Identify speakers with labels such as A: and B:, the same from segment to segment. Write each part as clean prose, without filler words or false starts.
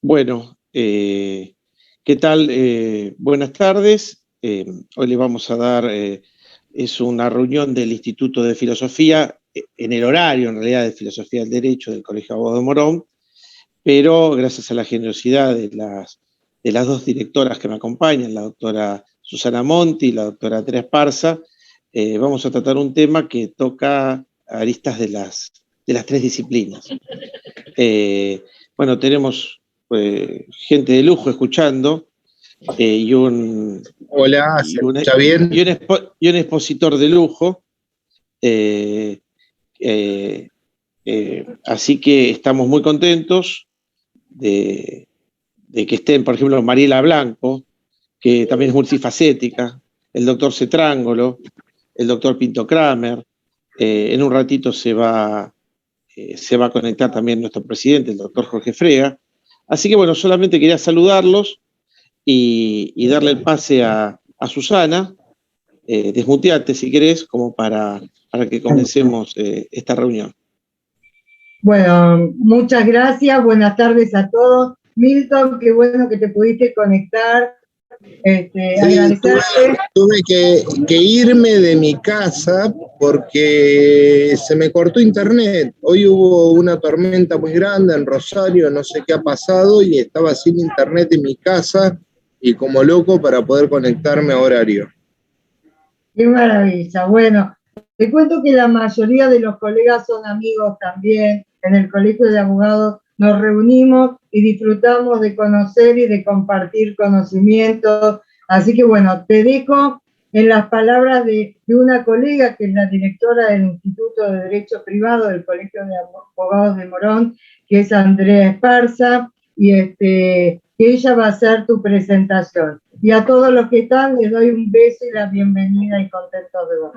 A: Bueno, ¿qué tal? Buenas tardes. Hoy le vamos a dar, es una reunión del Instituto de Filosofía, en el horario en realidad de Filosofía del Derecho del Colegio de Abogados de Morón, pero gracias a la generosidad de las dos directoras que me acompañan, la doctora Susana Monti y la doctora Andrea Esparza, vamos a tratar un tema que toca aristas de las tres disciplinas. Bueno, tenemos gente de lujo escuchando y un expositor de lujo. Así que estamos muy contentos de que estén, por ejemplo, Mariela Blanco, que también es multifacética, el doctor Cetrángolo, el doctor Pinto Kramer. En un ratito se va a conectar también nuestro presidente, el doctor Jorge Frega. Así que bueno, solamente quería saludarlos y darle el pase a Susana. Desmuteate si querés, como para que comencemos esta reunión.
B: Bueno, muchas gracias, buenas tardes a todos. Milton, qué bueno que te pudiste conectar.
C: Sí, tuve que irme de mi casa porque se me cortó internet. Hoy hubo una tormenta muy grande en Rosario, no sé qué ha pasado, y estaba sin internet en mi casa y como loco para poder conectarme a horario.
B: Qué maravilla. Bueno, te cuento que la mayoría de los colegas son amigos también. En el Colegio de Abogados nos reunimos y disfrutamos de conocer y de compartir conocimientos. Así que bueno, te dejo en las palabras de una colega que es la directora del Instituto de Derecho Privado del Colegio de Abogados de Morón, que es Andrea Esparza, y que ella va a hacer tu presentación. Y a todos los que están les doy un beso y la bienvenida y contentos de vos.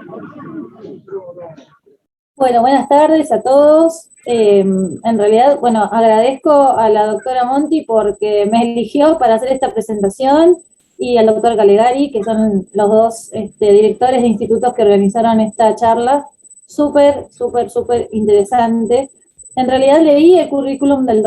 D: Bueno, buenas tardes a todos. En realidad, bueno, agradezco a la doctora Monti porque me eligió para hacer esta presentación y al doctor Calegari, que son los dos directores de institutos que organizaron esta charla. Súper interesante. En realidad leí el currículum del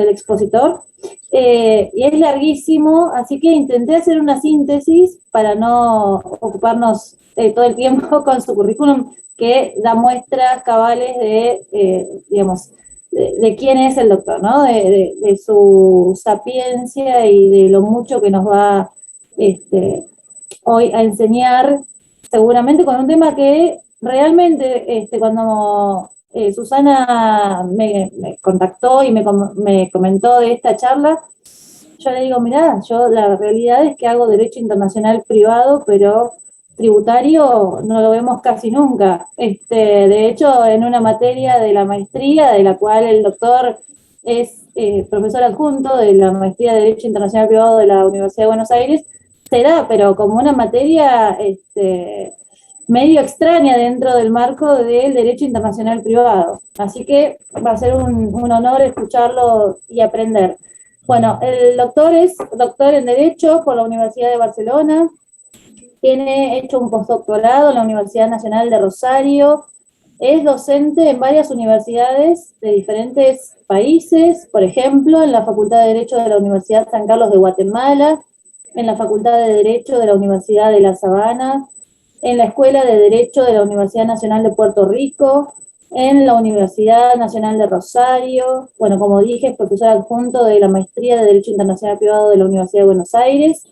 D: expositor, y es larguísimo, así que intenté hacer una síntesis para no ocuparnos todo el tiempo con su currículum, que da muestras cabales de quién es el doctor, ¿no? De su sapiencia y de lo mucho que nos va hoy a enseñar, seguramente con un tema que realmente cuando Susana me contactó y me comentó de esta charla, yo le digo, mirá, yo la realidad es que hago derecho internacional privado, pero tributario no lo vemos casi nunca. De hecho, en una materia de la maestría, de la cual el doctor es profesor adjunto de la maestría de Derecho Internacional Privado de la Universidad de Buenos Aires, se da, pero como una materia medio extraña dentro del marco del derecho internacional privado. Así que va a ser un honor escucharlo y aprender. Bueno, el doctor es doctor en Derecho por la Universidad de Barcelona, tiene hecho un postdoctorado en la Universidad Nacional de Rosario, es docente en varias universidades de diferentes países, por ejemplo, en la Facultad de Derecho de la Universidad San Carlos de Guatemala, en la Facultad de Derecho de la Universidad de La Sabana, en la Escuela de Derecho de la Universidad Nacional de Puerto Rico, en la Universidad Nacional de Rosario. Bueno, como dije, es profesor adjunto de la Maestría de Derecho Internacional Privado de la Universidad de Buenos Aires,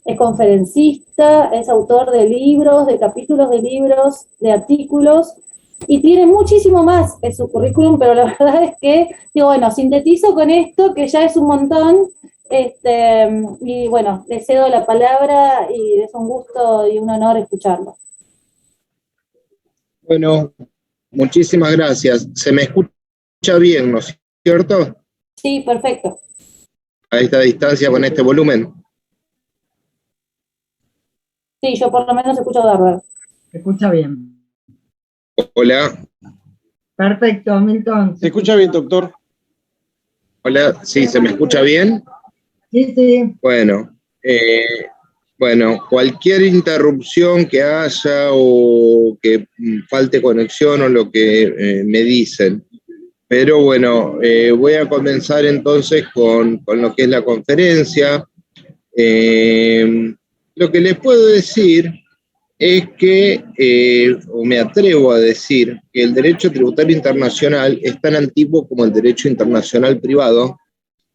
D: es conferencista, es autor de libros, de capítulos de libros, de artículos, y tiene muchísimo más en su currículum, pero la verdad es que, digo, bueno, sintetizo con esto, que ya es un montón, y bueno, le cedo la palabra y es un gusto y un honor escucharlo.
C: Bueno, muchísimas gracias. Se me escucha bien, ¿no es cierto?
D: Sí, perfecto.
C: A esta distancia con este volumen.
D: Sí, yo por lo menos escucho bárbaro.
B: Se escucha bien.
C: Hola.
B: Perfecto, Milton.
A: ¿Se escucha bien, doctor?
C: Hola, sí, ¿se me escucha bien?
B: Sí.
C: Bueno, cualquier interrupción que haya o que falte conexión o lo que me dicen. Pero bueno, voy a comenzar entonces con lo que es la conferencia. Lo que les puedo decir es que, o me atrevo a decir, que el derecho tributario internacional es tan antiguo como el derecho internacional privado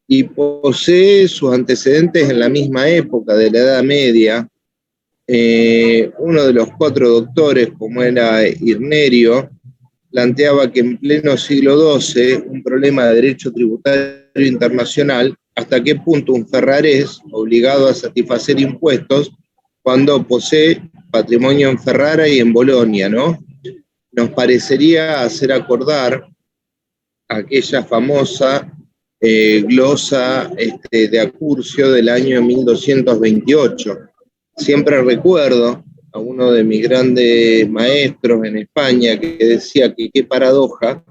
C: y posee sus antecedentes en la misma época de la Edad Media. Uno de los 4 doctores, como era Irnerio, planteaba que en pleno siglo XII un problema de derecho tributario internacional, hasta qué punto un ferrarés, obligado a satisfacer impuestos, cuando posee patrimonio en Ferrara y en Bolonia, ¿no? Nos parecería hacer acordar aquella famosa glosa de Accurcio del año 1228. Siempre recuerdo a uno de mis grandes maestros en España que decía que qué paradoja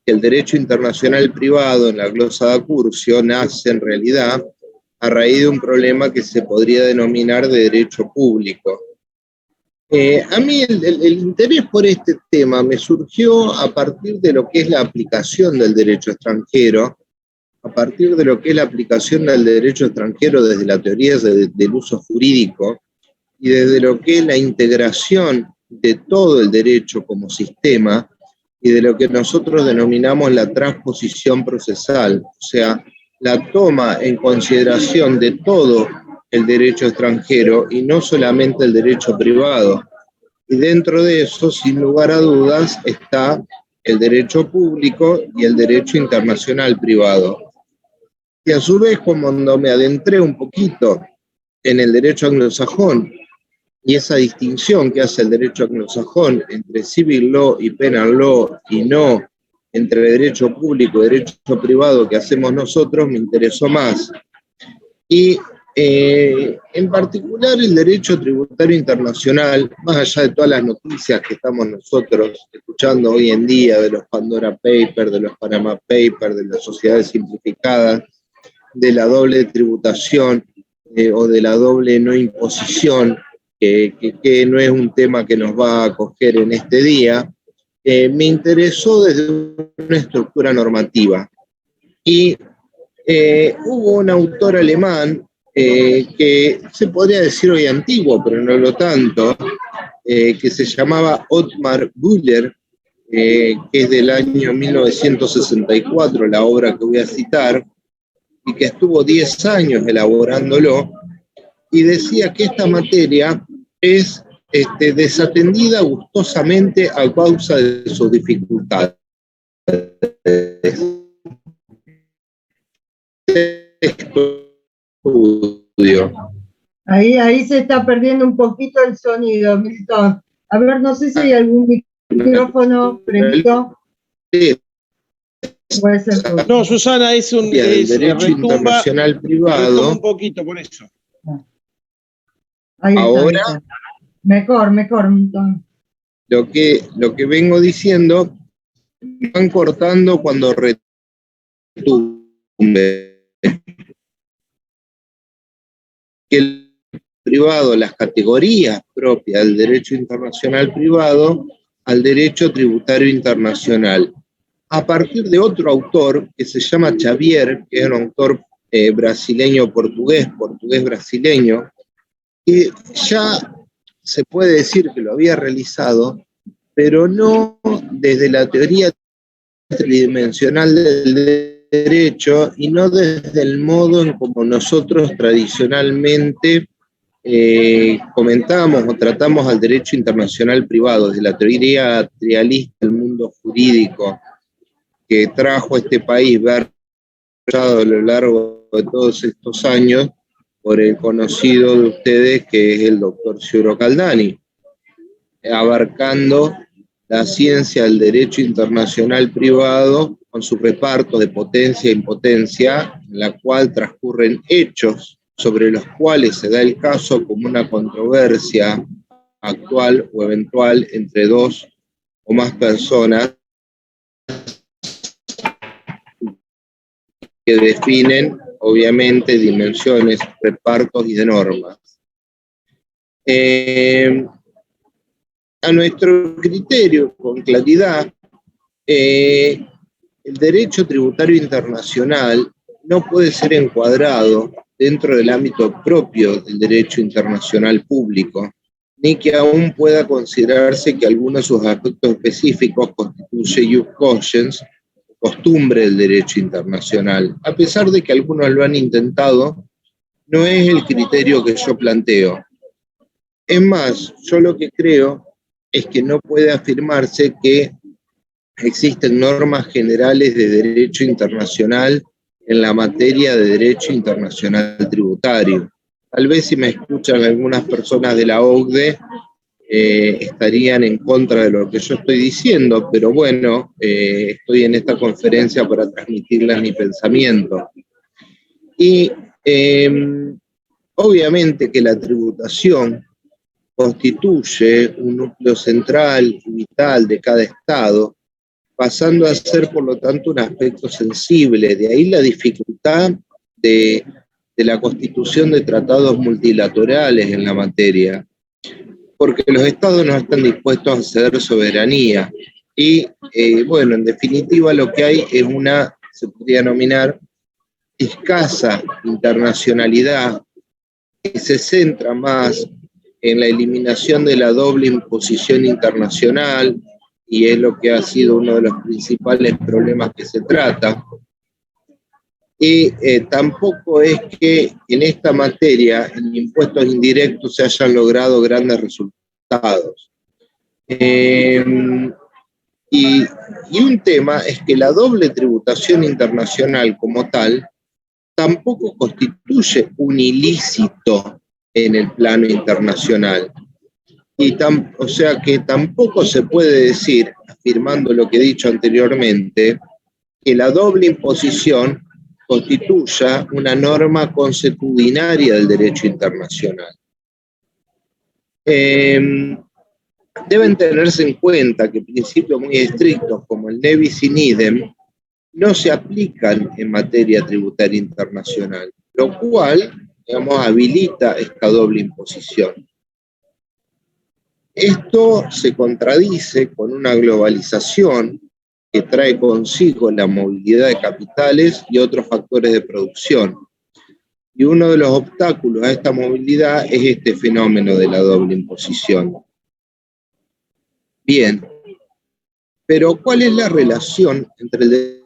C: que el derecho internacional privado en la glosa de Accurcio nace en realidad a raíz de un problema que se podría denominar de derecho público. A mí el interés por este tema me surgió a partir de lo que es la aplicación del derecho extranjero, a partir de lo que es la aplicación del derecho extranjero desde la teoría del uso jurídico y desde lo que es la integración de todo el derecho como sistema y de lo que nosotros denominamos la transposición procesal, o sea, la toma en consideración de todo el derecho extranjero y no solamente el derecho privado. Y dentro de eso, sin lugar a dudas, está el derecho público y el derecho internacional privado. Y a su vez, cuando me adentré un poquito en el derecho anglosajón y esa distinción que hace el derecho anglosajón entre civil law y penal law y no entre derecho público y derecho privado que hacemos nosotros, me interesó más. Y en particular el derecho tributario internacional, más allá de todas las noticias que estamos nosotros escuchando hoy en día de los Pandora Papers, de los Panama Papers, de las sociedades simplificadas, de la doble tributación o de la doble no imposición, que no es un tema que nos va a acoger en este día, me interesó desde una estructura normativa. Y hubo un autor alemán que se podría decir hoy antiguo, pero no lo tanto, que se llamaba Ottmar Bühler, que es del año 1964, la obra que voy a citar, y que estuvo 10 años elaborándolo, y decía que esta materia es desatendida gustosamente a causa de sus dificultades.
B: Ahí se está perdiendo un poquito el sonido, Milton. A ver, no sé si hay algún micrófono prendido. Puede ser todo.
A: No, Susana, es un
C: derecho internacional privado.
A: Un poquito por eso.
B: Ahí
C: ahora
B: está. Mejor, Milton.
C: Lo que vengo diciendo, van cortando cuando retumbe. Que el privado, las categorías propias del derecho internacional privado al derecho tributario internacional, a partir de otro autor que se llama Xavier, que es un autor portugués-brasileño, que ya se puede decir que lo había realizado, pero no desde la teoría tridimensional del derecho y no desde el modo en como nosotros tradicionalmente comentamos o tratamos al derecho internacional privado, desde la teoría trialista del mundo jurídico que trajo a este país a lo largo de todos estos años por el conocido de ustedes que es el doctor Ciuro Caldani, abarcando la ciencia del derecho internacional privado con su reparto de potencia e impotencia, en la cual transcurren hechos sobre los cuales se da el caso como una controversia actual o eventual entre dos o más personas que definen, obviamente, dimensiones, repartos y de normas. A nuestro criterio, con claridad, el derecho tributario internacional no puede ser encuadrado dentro del ámbito propio del derecho internacional público, ni que aún pueda considerarse que algunos de sus aspectos específicos constituye jus cogens, costumbre del derecho internacional. A pesar de que algunos lo han intentado, no es el criterio que yo planteo. Es más, yo lo que creo es que no puede afirmarse que existen normas generales de derecho internacional en la materia de derecho internacional tributario. Tal vez si me escuchan algunas personas de la OCDE, estarían en contra de lo que yo estoy diciendo, pero bueno, estoy en esta conferencia para transmitirles mi pensamiento. Y obviamente que la tributación constituye un núcleo central y vital de cada Estado, pasando a ser, por lo tanto, un aspecto sensible. De ahí la dificultad de la constitución de tratados multilaterales en la materia, porque los Estados no están dispuestos a ceder soberanía. Y, bueno, en definitiva lo que hay es una, se podría denominar, escasa internacionalidad que se centra más en la eliminación de la doble imposición internacional, y es lo que ha sido uno de los principales problemas que se trata. Y tampoco es que en esta materia, en impuestos indirectos, se hayan logrado grandes resultados. Y un tema es que la doble tributación internacional como tal tampoco constituye un ilícito en el plano internacional. O sea que tampoco se puede decir, afirmando lo que he dicho anteriormente, que la doble imposición constituya una norma consuetudinaria del derecho internacional. Deben tenerse en cuenta que principios muy estrictos como el ne bis in idem no se aplican en materia tributaria internacional, lo cual, digamos, habilita esta doble imposición. Esto se contradice con una globalización que trae consigo la movilidad de capitales y otros factores de producción. Y uno de los obstáculos a esta movilidad es este fenómeno de la doble imposición. Bien, pero ¿cuál es la relación entre el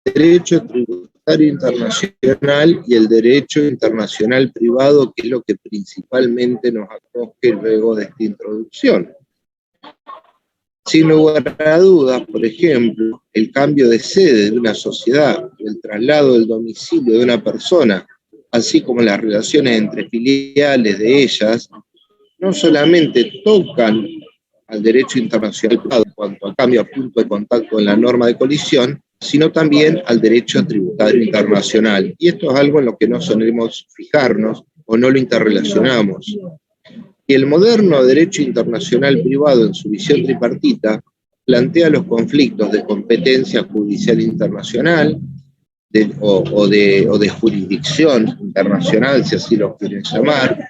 C: derecho tributario internacional y el derecho internacional privado, que es lo que principalmente nos acoge luego de esta introducción? Sin lugar a dudas, por ejemplo, el cambio de sede de una sociedad, el traslado del domicilio de una persona, así como las relaciones entre filiales de ellas, no solamente tocan al derecho internacional privado en cuanto a cambio a punto de contacto en la norma de colisión, sino también al derecho tributario internacional. Y esto es algo en lo que no solemos fijarnos o no lo interrelacionamos. Y el moderno derecho internacional privado, en su visión tripartita, plantea los conflictos de competencia judicial internacional o de jurisdicción internacional, si así lo quieren llamar,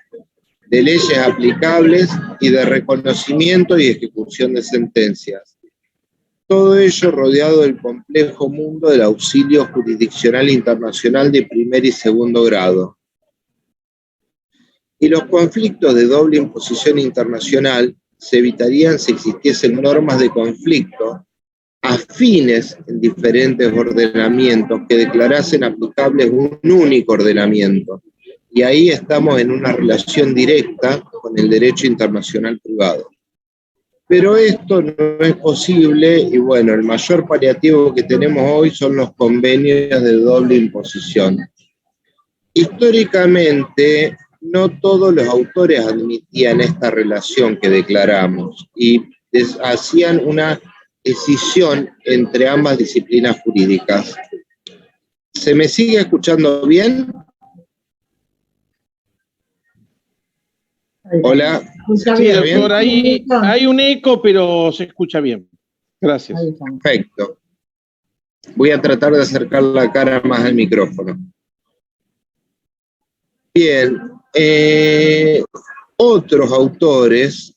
C: de leyes aplicables y de reconocimiento y ejecución de sentencias. Todo ello rodeado del complejo mundo del auxilio jurisdiccional internacional de primer y segundo grado. Y los conflictos de doble imposición internacional se evitarían si existiesen normas de conflicto afines en diferentes ordenamientos que declarasen aplicables un único ordenamiento. Y ahí estamos en una relación directa con el derecho internacional privado. Pero esto no es posible y bueno, el mayor paliativo que tenemos hoy son los convenios de doble imposición. Históricamente, no todos los autores admitían esta relación que declaramos y hacían una escisión entre ambas disciplinas jurídicas. ¿Se me sigue escuchando bien? Hola.
A: Sí, doctor, hay un eco, pero se escucha bien. Gracias.
C: Perfecto. Voy a tratar de acercar la cara más al micrófono. Bien. Otros autores,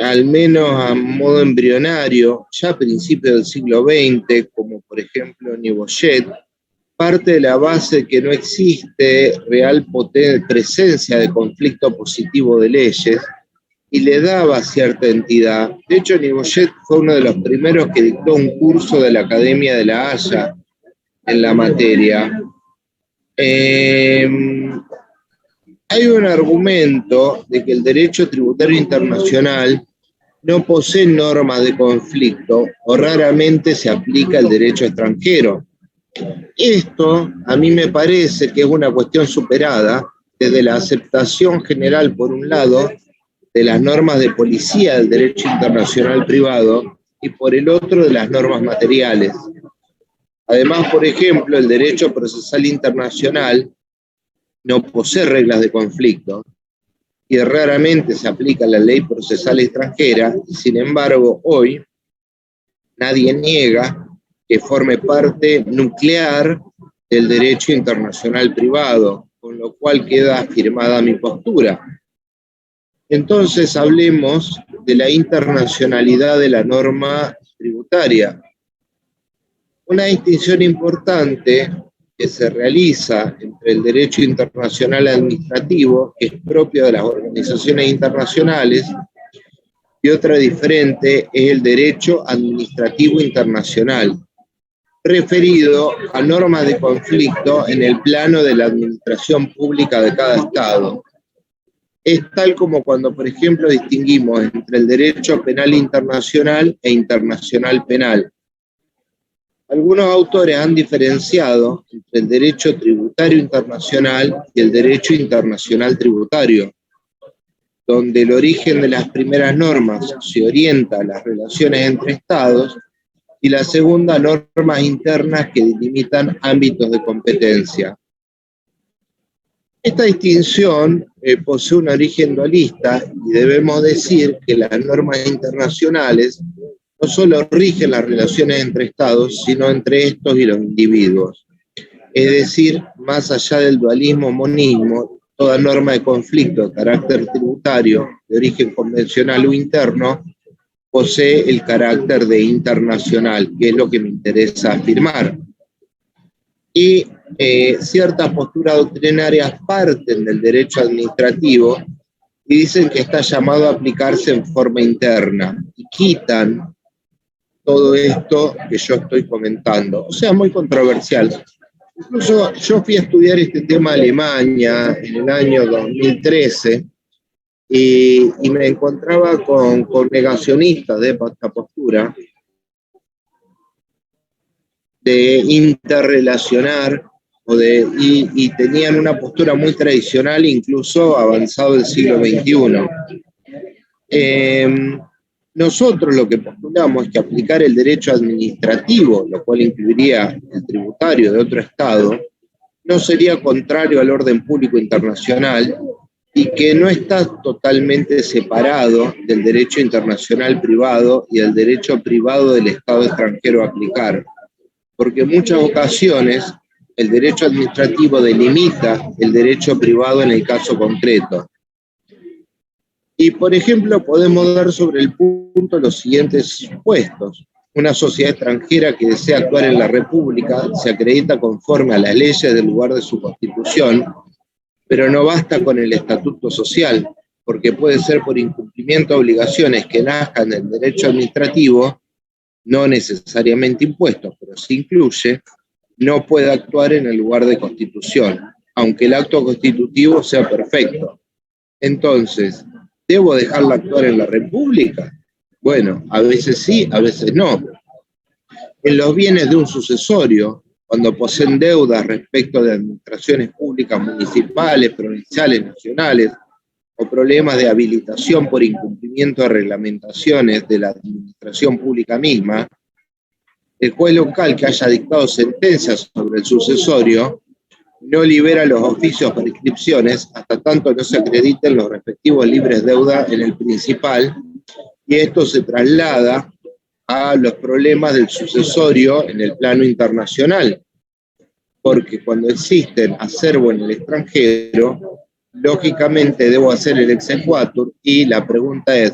C: al menos a modo embrionario, ya a principios del siglo XX, como por ejemplo Nibochet, parte de la base de que no existe real presencia de conflicto positivo de leyes y le daba cierta entidad. De hecho, Nibochet fue uno de los primeros que dictó un curso de la Academia de La Haya en la materia. Hay un argumento de que el derecho tributario internacional no posee normas de conflicto o raramente se aplica el derecho extranjero. Esto a mí me parece que es una cuestión superada desde la aceptación general, por un lado, de las normas de policía del derecho internacional privado y por el otro de las normas materiales. Además, por ejemplo, el derecho procesal internacional no posee reglas de conflicto y raramente se aplica la ley procesal extranjera, y sin embargo, hoy nadie niega que forme parte nuclear del derecho internacional privado, con lo cual queda afirmada mi postura. Entonces, hablemos de la internacionalidad de la norma tributaria. Una distinción importante que se realiza entre el derecho internacional administrativo, que es propio de las organizaciones internacionales, y otra diferente es el derecho administrativo internacional, referido a normas de conflicto en el plano de la administración pública de cada Estado. Es tal como cuando, por ejemplo, distinguimos entre el derecho penal internacional e internacional penal. Algunos autores han diferenciado entre el derecho tributario internacional y el derecho internacional tributario, donde el origen de las primeras normas se orienta a las relaciones entre Estados y la segunda, normas internas que delimitan ámbitos de competencia. Esta distinción posee un origen dualista y debemos decir que las normas internacionales no solo rigen las relaciones entre Estados, sino entre estos y los individuos. Es decir, más allá del dualismo-monismo, toda norma de conflicto de carácter tributario, de origen convencional o interno, posee el carácter de internacional, que es lo que me interesa afirmar. Y ciertas posturas doctrinarias parten del derecho administrativo y dicen que está llamado a aplicarse en forma interna, y quitan todo esto que yo estoy comentando. O sea, muy controversial. Incluso yo fui a estudiar este tema a Alemania en el año 2013 y me encontraba con negacionistas de esta postura, de interrelacionar, y tenían una postura muy tradicional, incluso avanzado del siglo XXI. Nosotros lo que postulamos es que aplicar el derecho administrativo, lo cual incluiría el tributario de otro Estado, no sería contrario al orden público internacional y que no está totalmente separado del derecho internacional privado y del derecho privado del Estado extranjero a aplicar, porque en muchas ocasiones el derecho administrativo delimita el derecho privado en el caso concreto. Y, por ejemplo, podemos dar sobre el punto los siguientes supuestos. Una sociedad extranjera que desea actuar en la República se acredita conforme a las leyes del lugar de su constitución, pero no basta con el estatuto social, porque puede ser por incumplimiento de obligaciones que nazcan del derecho administrativo, no necesariamente impuestos, pero se incluye, no puede actuar en el lugar de constitución, aunque el acto constitutivo sea perfecto. Entonces, ¿debo dejarla actuar en la República? Bueno, a veces sí, a veces no. En los bienes de un sucesorio, cuando poseen deudas respecto de administraciones públicas municipales, provinciales, nacionales, o problemas de habilitación por incumplimiento de reglamentaciones de la administración pública misma, el juez local que haya dictado sentencias sobre el sucesorio no libera los oficios por inscripciones hasta tanto no se acrediten los respectivos libres deuda en el principal, y esto se traslada a los problemas del sucesorio en el plano internacional, porque cuando existen acervo en el extranjero, lógicamente debo hacer el exequatur y la pregunta es,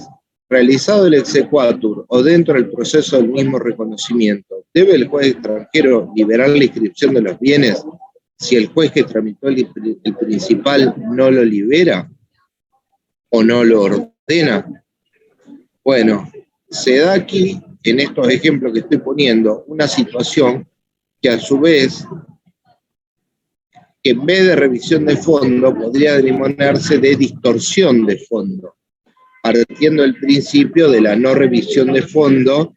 C: realizado el exequatur o dentro del proceso del mismo reconocimiento, ¿debe el juez extranjero liberar la inscripción de los bienes si el juez que tramitó el principal no lo libera o no lo ordena? Bueno, se da aquí, en estos ejemplos que estoy poniendo, una situación que a su vez, en vez de revisión de fondo, podría denominarse de distorsión de fondo, partiendo del principio de la no revisión de fondo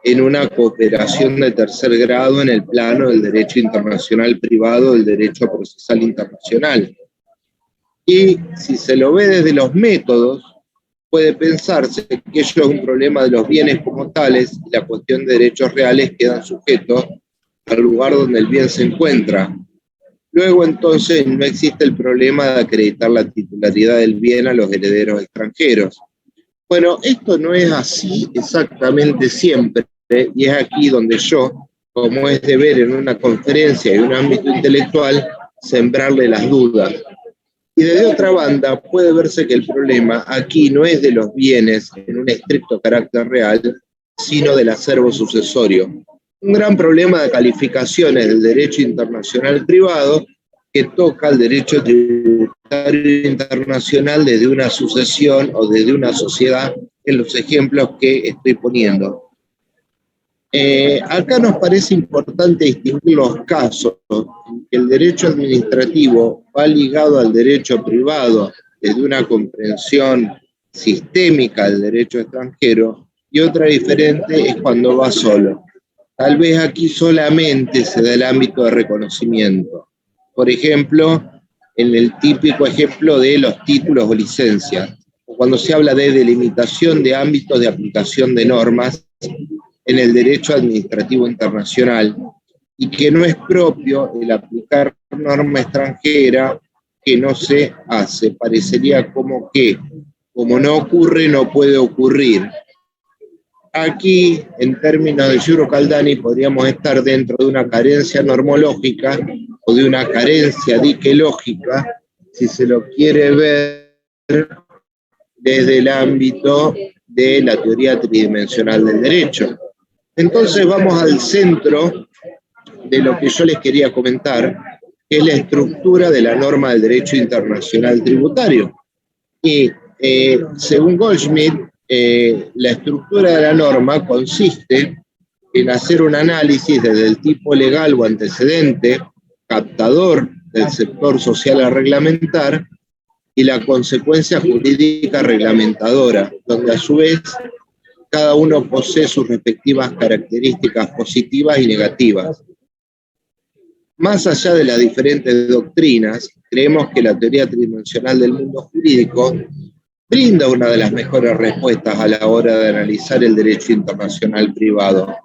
C: en una cooperación de tercer grado en el plano del derecho internacional privado, del derecho procesal internacional. Y si se lo ve desde los métodos, puede pensarse que ello es un problema de los bienes como tales y la cuestión de derechos reales quedan sujetos al lugar donde el bien se encuentra. Luego entonces no existe el problema de acreditar la titularidad del bien a los herederos extranjeros. Bueno, esto no es así exactamente siempre, y es aquí donde yo, como es deber en una conferencia y en un ámbito intelectual, sembrarle las dudas. Y desde otra banda puede verse que el problema aquí no es de los bienes en un estricto carácter real, sino del acervo sucesorio. Un gran problema de calificaciones del derecho internacional privado que toca el derecho tributario internacional desde una sucesión o desde una sociedad, en los ejemplos que estoy poniendo. Acá nos parece importante distinguir los casos en que el derecho administrativo va ligado al derecho privado desde una comprensión sistémica del derecho extranjero, y otra diferente es cuando va solo. Tal vez aquí solamente se da el ámbito de reconocimiento. Por ejemplo, en el típico ejemplo de los títulos o licencias, o cuando se habla de delimitación de ámbitos de aplicación de normas en el derecho administrativo internacional, y que no es propio el aplicar norma extranjera que no se hace. Parecería como que, como no ocurre, no puede ocurrir. Aquí, en términos de Giuro Caldani, podríamos estar dentro de una carencia normológica o de una carencia diquelógica, si se lo quiere ver desde el ámbito de la teoría tridimensional del derecho. Entonces vamos al centro de lo que yo les quería comentar, que es la estructura de la norma del derecho internacional tributario. Y según Goldschmidt, la estructura de la norma consiste en hacer un análisis desde el tipo legal o antecedente, captador del sector social a reglamentar, y la consecuencia jurídica reglamentadora, donde a su vez cada uno posee sus respectivas características positivas y negativas. Más allá de las diferentes doctrinas, creemos que la teoría tridimensional del mundo jurídico brinda una de las mejores respuestas a la hora de analizar el derecho internacional privado,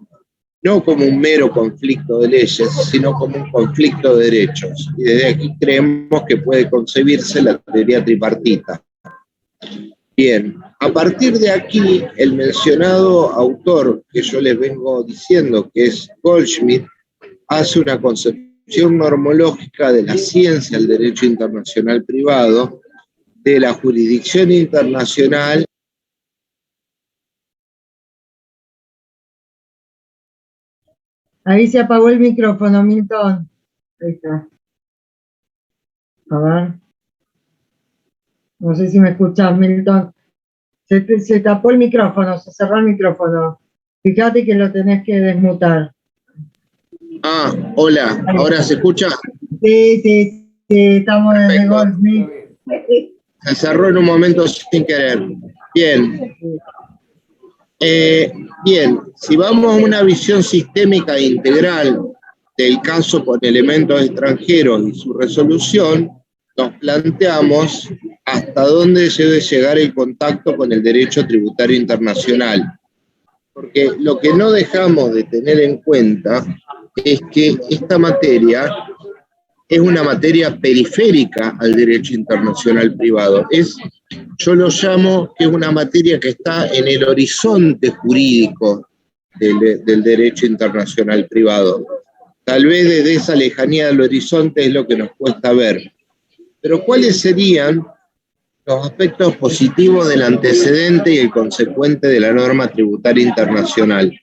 C: no como un mero conflicto de leyes, sino como un conflicto de derechos. Y desde aquí creemos que puede concebirse la teoría tripartita. Bien, a partir de aquí, el mencionado autor que yo les vengo diciendo, que es Goldschmidt, hace una concepción normológica de la ciencia del derecho internacional privado, de la jurisdicción internacional.
B: Ahí se apagó el micrófono, Milton. Ahí está. A ver. No sé si me escuchas, Milton. Se tapó el micrófono, se cerró el micrófono. Fíjate que lo tenés que desmutar.
C: Ah, hola, ¿ahora se escucha?
B: Sí, estamos desde Goldschmidt.
C: Se cerró en un momento sin querer. Bien. Bien, si vamos a una visión sistémica e integral del caso con elementos extranjeros y su resolución, nos planteamos hasta dónde debe llegar el contacto con el derecho tributario internacional. Porque lo que no dejamos de tener en cuenta es que esta materia es una materia periférica al derecho internacional privado. Yo lo llamo que es una materia que está en el horizonte jurídico del derecho internacional privado. Tal vez desde esa lejanía del horizonte es lo que nos cuesta ver. Pero ¿cuáles serían los aspectos positivos del antecedente y el consecuente de la norma tributaria internacional?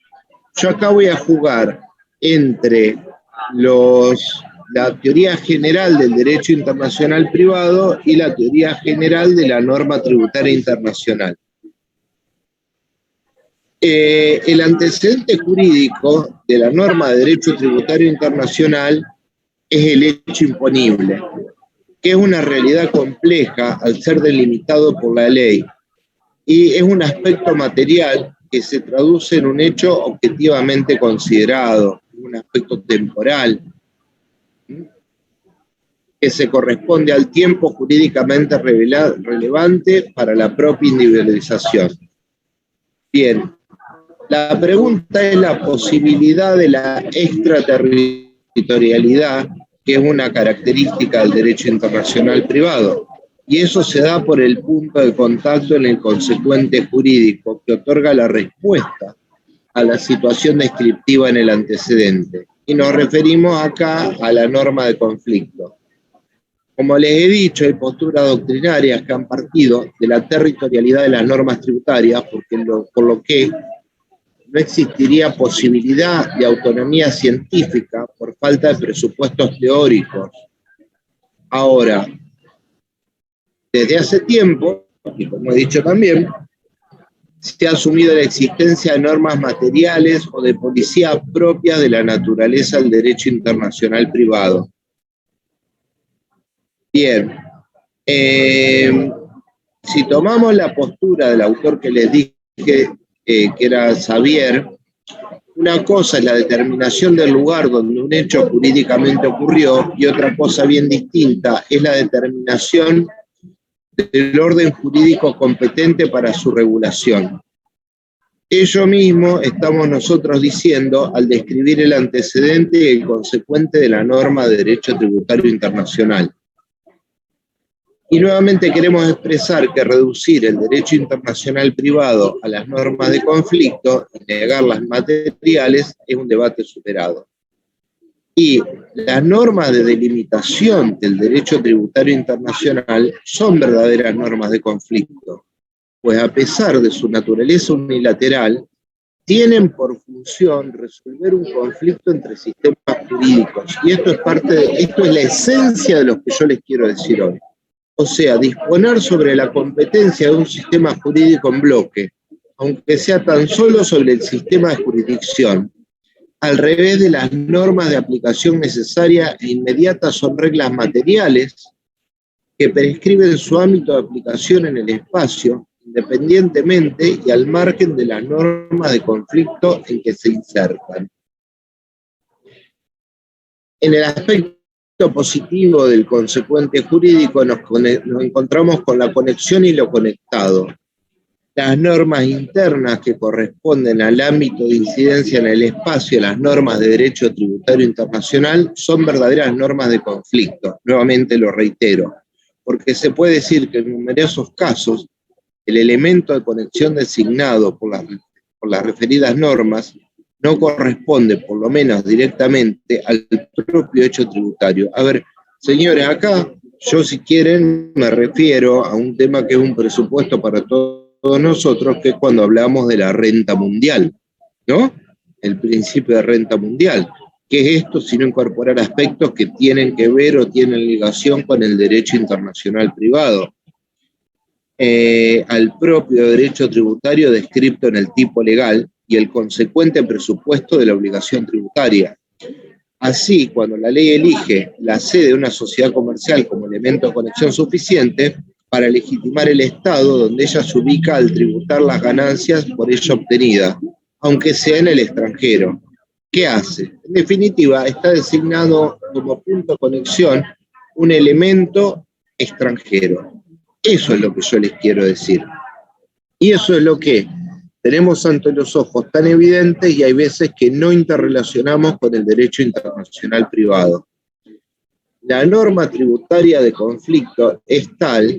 C: Yo acá voy a jugar entre la teoría general del derecho internacional privado y la teoría general de la norma tributaria internacional. El antecedente jurídico de la norma de derecho tributario internacional es el hecho imponible, que es una realidad compleja al ser delimitado por la ley, y es un aspecto material que se traduce en un hecho objetivamente considerado, un aspecto temporal, que se corresponde al tiempo jurídicamente relevante para la propia individualización. Bien, la pregunta es la posibilidad de la extraterritorialidad, que es una característica del derecho internacional privado, y eso se da por el punto de contacto en el consecuente jurídico que otorga la respuesta a la situación descriptiva en el antecedente. Y nos referimos acá a la norma de conflicto. Como les he dicho, hay posturas doctrinarias que han partido de la territorialidad de las normas tributarias, por lo que no existiría posibilidad de autonomía científica por falta de presupuestos teóricos. Ahora, desde hace tiempo, y como he dicho también, se ha asumido la existencia de normas materiales o de policía propias de la naturaleza del derecho internacional privado. Bien, si tomamos la postura del autor que les dije, que era Xavier, una cosa es la determinación del lugar donde un hecho jurídicamente ocurrió y otra cosa bien distinta es la determinación del orden jurídico competente para su regulación. Ello mismo estamos nosotros diciendo al describir el antecedente y el consecuente de la norma de derecho tributario internacional. Y nuevamente queremos expresar que reducir el derecho internacional privado a las normas de conflicto y negar las materiales es un debate superado. Y las normas de delimitación del derecho tributario internacional son verdaderas normas de conflicto, pues a pesar de su naturaleza unilateral, tienen por función resolver un conflicto entre sistemas jurídicos. Y esto es la esencia de lo que yo les quiero decir hoy. O sea, disponer sobre la competencia de un sistema jurídico en bloque, aunque sea tan solo sobre el sistema de jurisdicción. Al revés de las normas de aplicación necesaria e inmediata son reglas materiales que prescriben su ámbito de aplicación en el espacio, independientemente y al margen de las normas de conflicto en que se insertan. En el aspecto positivo del consecuente jurídico nos encontramos con la conexión y lo conectado. Las normas internas que corresponden al ámbito de incidencia en el espacio, las normas de derecho tributario internacional, son verdaderas normas de conflicto. Nuevamente lo reitero, porque se puede decir que en numerosos casos el elemento de conexión designado por las referidas normas no corresponde, por lo menos directamente, al propio hecho tributario. A ver, señores, acá yo, si quieren, me refiero a un tema que es un presupuesto para todos nosotros, que es cuando hablamos de la renta mundial, ¿no? El principio de renta mundial. ¿Qué es esto sino incorporar aspectos que tienen que ver o tienen ligación con el derecho internacional privado? Al propio derecho tributario descrito en el tipo legal y el consecuente presupuesto de la obligación tributaria. Así, cuando la ley elige la sede de una sociedad comercial como elemento de conexión suficiente para legitimar el Estado donde ella se ubica al tributar las ganancias por ella obtenidas, aunque sea en el extranjero. ¿Qué hace? En definitiva, está designado como punto de conexión un elemento extranjero. Eso es lo que yo les quiero decir. Y eso es lo que tenemos ante los ojos tan evidentes y hay veces que no interrelacionamos con el derecho internacional privado. La norma tributaria de conflicto es tal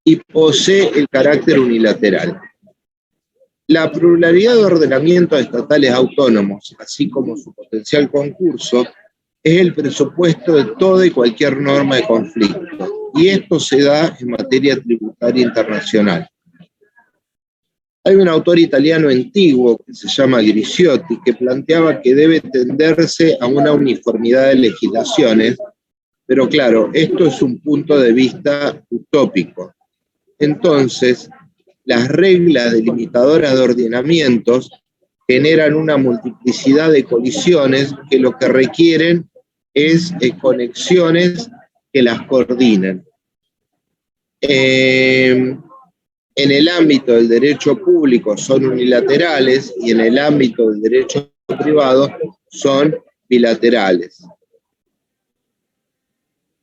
C: y posee el carácter unilateral. La pluralidad de ordenamientos estatales autónomos, así como su potencial concurso, es el presupuesto de toda y cualquier norma de conflicto, y esto se da en materia tributaria internacional. Hay un autor italiano antiguo que se llama Grisciotti que planteaba que debe tenderse a una uniformidad de legislaciones, pero claro, esto es un punto de vista utópico. Entonces, las reglas delimitadoras de ordenamientos generan una multiplicidad de colisiones que lo que requieren es conexiones que las coordinen. En el ámbito del derecho público son unilaterales y en el ámbito del derecho privado son bilaterales.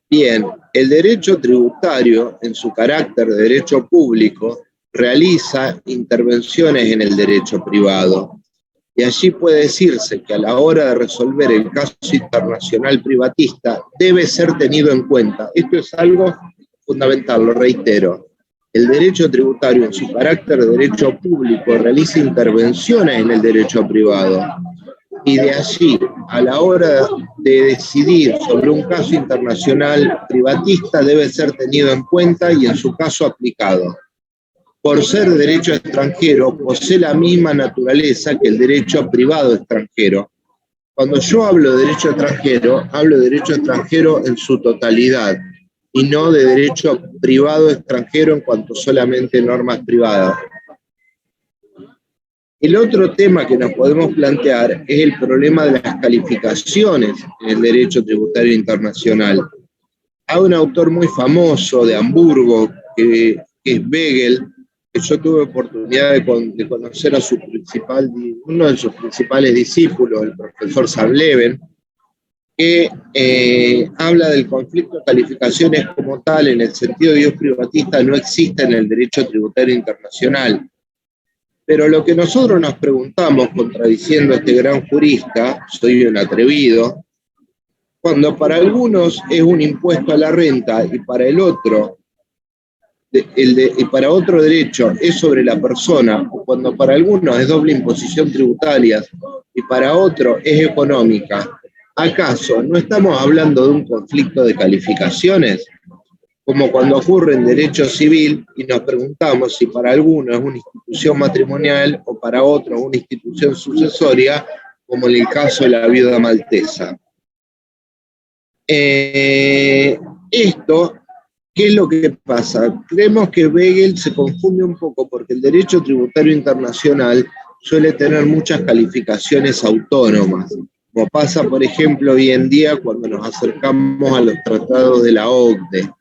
C: Bien, el derecho tributario, en su carácter de derecho público, realiza intervenciones en el derecho privado. Y allí puede decirse que a la hora de resolver el caso internacional privatista debe ser tenido en cuenta. Esto es algo fundamental, lo reitero. El derecho tributario, en su carácter de derecho público, realiza intervenciones en el derecho privado. Y de allí, a la hora de decidir sobre un caso internacional privatista, debe ser tenido en cuenta y en su caso aplicado. Por ser derecho extranjero, posee la misma naturaleza que el derecho privado extranjero. Cuando yo hablo de derecho extranjero en su totalidad, y no de derecho privado extranjero en cuanto solamente normas privadas. El otro tema que nos podemos plantear es el problema de las calificaciones en el derecho tributario internacional. Hay un autor muy famoso de Hamburgo, que es Wegel, que yo tuve oportunidad de conocer a uno de sus principales discípulos, el profesor Sableben, que habla del conflicto de calificaciones como tal, en el sentido de Dios privatista, no existe en el derecho tributario internacional. Pero lo que nosotros nos preguntamos, contradiciendo a este gran jurista, soy un atrevido, cuando para algunos es un impuesto a la renta y para el otro, y para otro derecho es sobre la persona, o cuando para algunos es doble imposición tributaria y para otro es económica, ¿acaso no estamos hablando de un conflicto de calificaciones? Como cuando ocurre en derecho civil y nos preguntamos si para alguno es una institución matrimonial o para otro es una institución sucesoria, como en el caso de la viuda maltesa. Esto, ¿qué es lo que pasa? Creemos que Wegel se confunde un poco porque el derecho tributario internacional suele tener muchas calificaciones autónomas, como pasa, por ejemplo, hoy en día cuando nos acercamos a los tratados de la OCDE.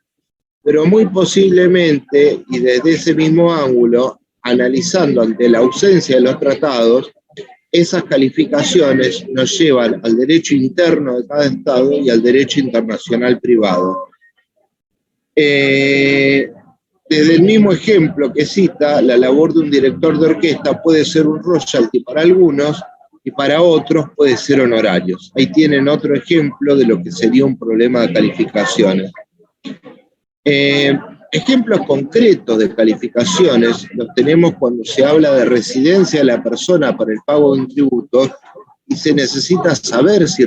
C: Pero muy posiblemente, y desde ese mismo ángulo, analizando ante la ausencia de los tratados, esas calificaciones nos llevan al derecho interno de cada Estado y al derecho internacional privado. Desde el mismo ejemplo que cita, la labor de un director de orquesta puede ser un royalty para algunos y para otros puede ser honorarios. Ahí tienen otro ejemplo de lo que sería un problema de calificaciones. Ejemplos concretos de calificaciones los tenemos cuando se habla de residencia de la persona para el pago de un tributo y se necesita saber si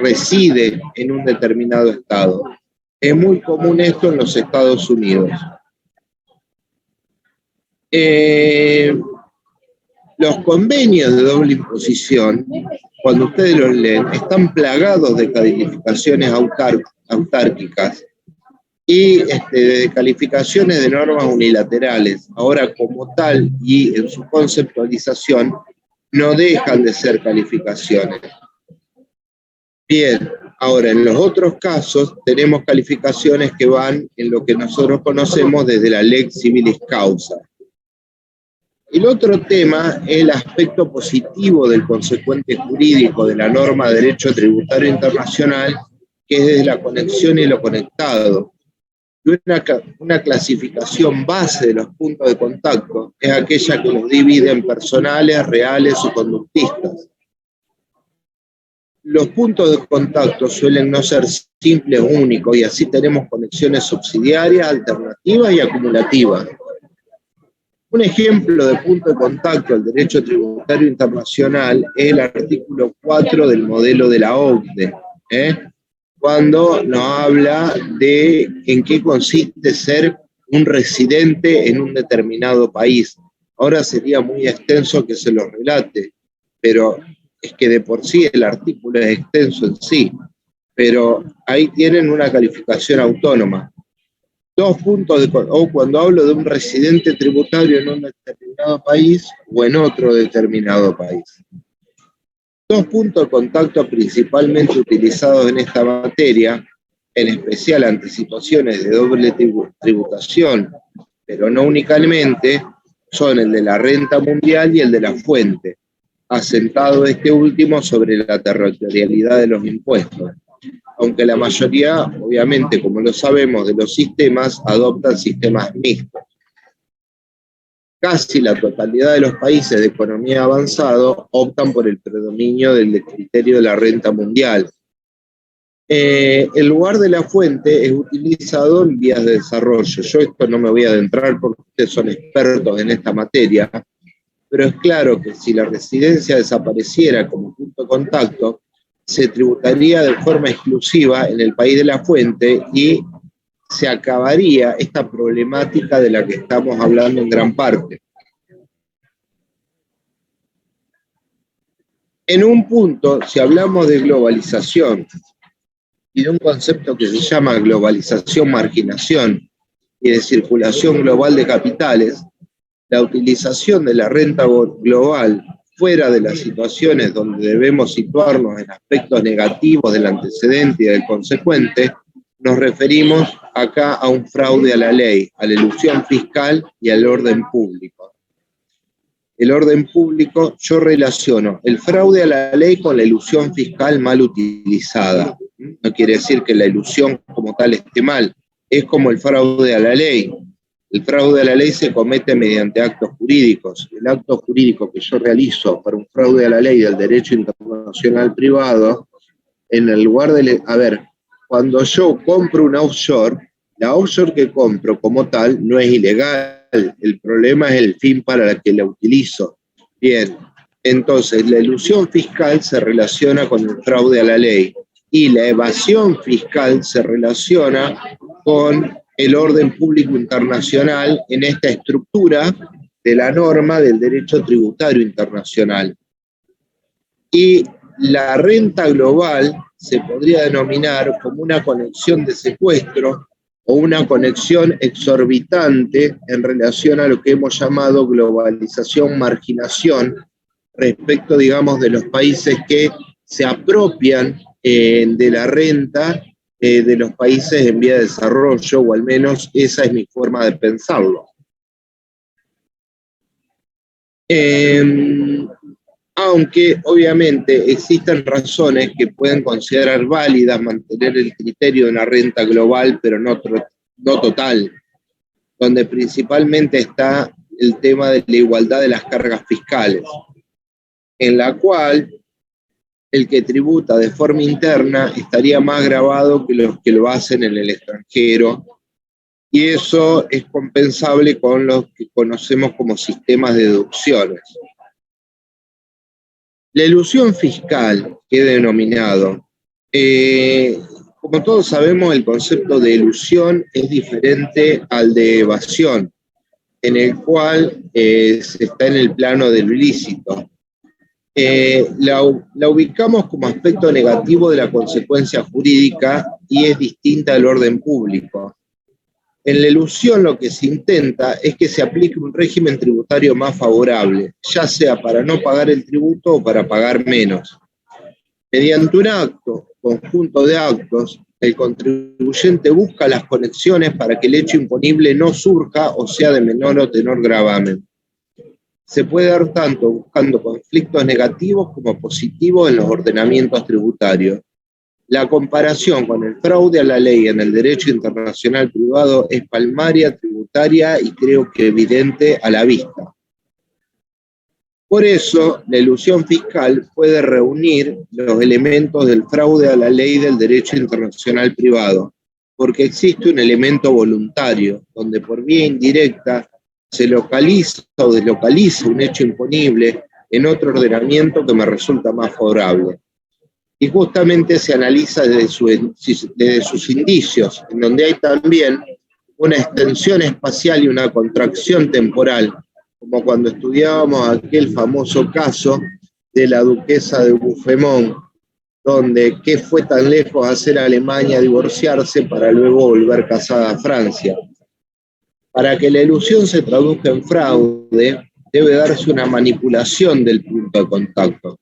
C: reside en un determinado estado. Es muy común esto en los Estados Unidos. Los convenios de doble imposición, cuando ustedes los leen, están plagados de calificaciones autárquicas y de calificaciones de normas unilaterales. Ahora, como tal y en su conceptualización, no dejan de ser calificaciones. Bien, ahora en los otros casos tenemos calificaciones que van en lo que nosotros conocemos desde la lex civilis causa. El otro tema es el aspecto positivo del consecuente jurídico de la norma de derecho tributario internacional, que es desde la conexión y lo conectado. Y una clasificación base de los puntos de contacto es aquella que los divide en personales, reales o conductistas. Los puntos de contacto suelen no ser simples o únicos, y así tenemos conexiones subsidiarias, alternativas y acumulativas. Un ejemplo de punto de contacto del derecho tributario internacional es el artículo 4 del modelo de la OCDE, cuando nos habla de en qué consiste ser un residente en un determinado país. Ahora sería muy extenso que se lo relate, pero es que de por sí el artículo es extenso en sí, pero ahí tienen una calificación autónoma. 2 puntos, o cuando hablo de un residente tributario en un determinado país o en otro determinado país. 2 puntos de contacto principalmente utilizados en esta materia, en especial ante situaciones de doble tributación, pero no únicamente, son el de la renta mundial y el de la fuente, asentado este último sobre la territorialidad de los impuestos, aunque la mayoría, obviamente, como lo sabemos, de los sistemas adoptan sistemas mixtos. Casi la totalidad de los países de economía avanzada optan por el predominio del criterio de la renta mundial. El lugar de la fuente es utilizado en vías de desarrollo. Yo esto no me voy a adentrar porque ustedes son expertos en esta materia, pero es claro que si la residencia desapareciera como punto de contacto, se tributaría de forma exclusiva en el país de la fuente y se acabaría esta problemática de la que estamos hablando en gran parte. En un punto, si hablamos de globalización y de un concepto que se llama globalización-marginación y de circulación global de capitales, la utilización de la renta global fuera de las situaciones donde debemos situarnos en aspectos negativos del antecedente y del consecuente, nos referimos acá a un fraude a la ley, a la elusión fiscal y al orden público. El orden público, yo relaciono el fraude a la ley con la elusión fiscal mal utilizada. No quiere decir que la elusión como tal esté mal, es como el fraude a la ley. El fraude a la ley se comete mediante actos jurídicos. El acto jurídico que yo realizo para un fraude a la ley del derecho internacional privado, en el lugar de... A ver, cuando yo compro una offshore, la offshore que compro como tal no es ilegal. El problema es el fin para el que la utilizo. Bien, entonces la elusión fiscal se relaciona con el fraude a la ley y la evasión fiscal se relaciona con el orden público internacional en esta estructura de la norma del derecho tributario internacional. Y la renta global se podría denominar como una conexión de secuestro o una conexión exorbitante en relación a lo que hemos llamado globalización-marginación respecto, digamos, de los países que se apropian de la renta de los países en vía de desarrollo, o al menos esa es mi forma de pensarlo. Aunque obviamente existen razones que pueden considerar válidas mantener el criterio de una renta global, pero no total, donde principalmente está el tema de la igualdad de las cargas fiscales, en la cual el que tributa de forma interna estaría más gravado que los que lo hacen en el extranjero, y eso es compensable con lo que conocemos como sistemas de deducciones. La elusión fiscal, que he denominado, como todos sabemos, el concepto de elusión es diferente al de evasión, en el cual se está en el plano del ilícito. La ubicamos como aspecto negativo de la consecuencia jurídica y es distinta del orden público. En la elusión lo que se intenta es que se aplique un régimen tributario más favorable, ya sea para no pagar el tributo o para pagar menos. Mediante un acto, conjunto de actos, el contribuyente busca las conexiones para que el hecho imponible no surja o sea de menor o tenor gravamen. Se puede dar tanto buscando conflictos negativos como positivos en los ordenamientos tributarios. La comparación con el fraude a la ley en el derecho internacional privado es palmaria, tributaria y creo que evidente a la vista. Por eso, la elusión fiscal puede reunir los elementos del fraude a la ley del derecho internacional privado, porque existe un elemento voluntario, donde por vía indirecta se localiza o deslocaliza un hecho imponible en otro ordenamiento que me resulta más favorable. y justamente se analiza desde sus indicios, en donde hay también una extensión espacial y una contracción temporal, como cuando estudiábamos aquel famoso caso de la duquesa de Buffemont, donde qué fue tan lejos hacer a Alemania divorciarse para luego volver casada a Francia. Para que la ilusión se traduzca en fraude, debe darse una manipulación del punto de contacto.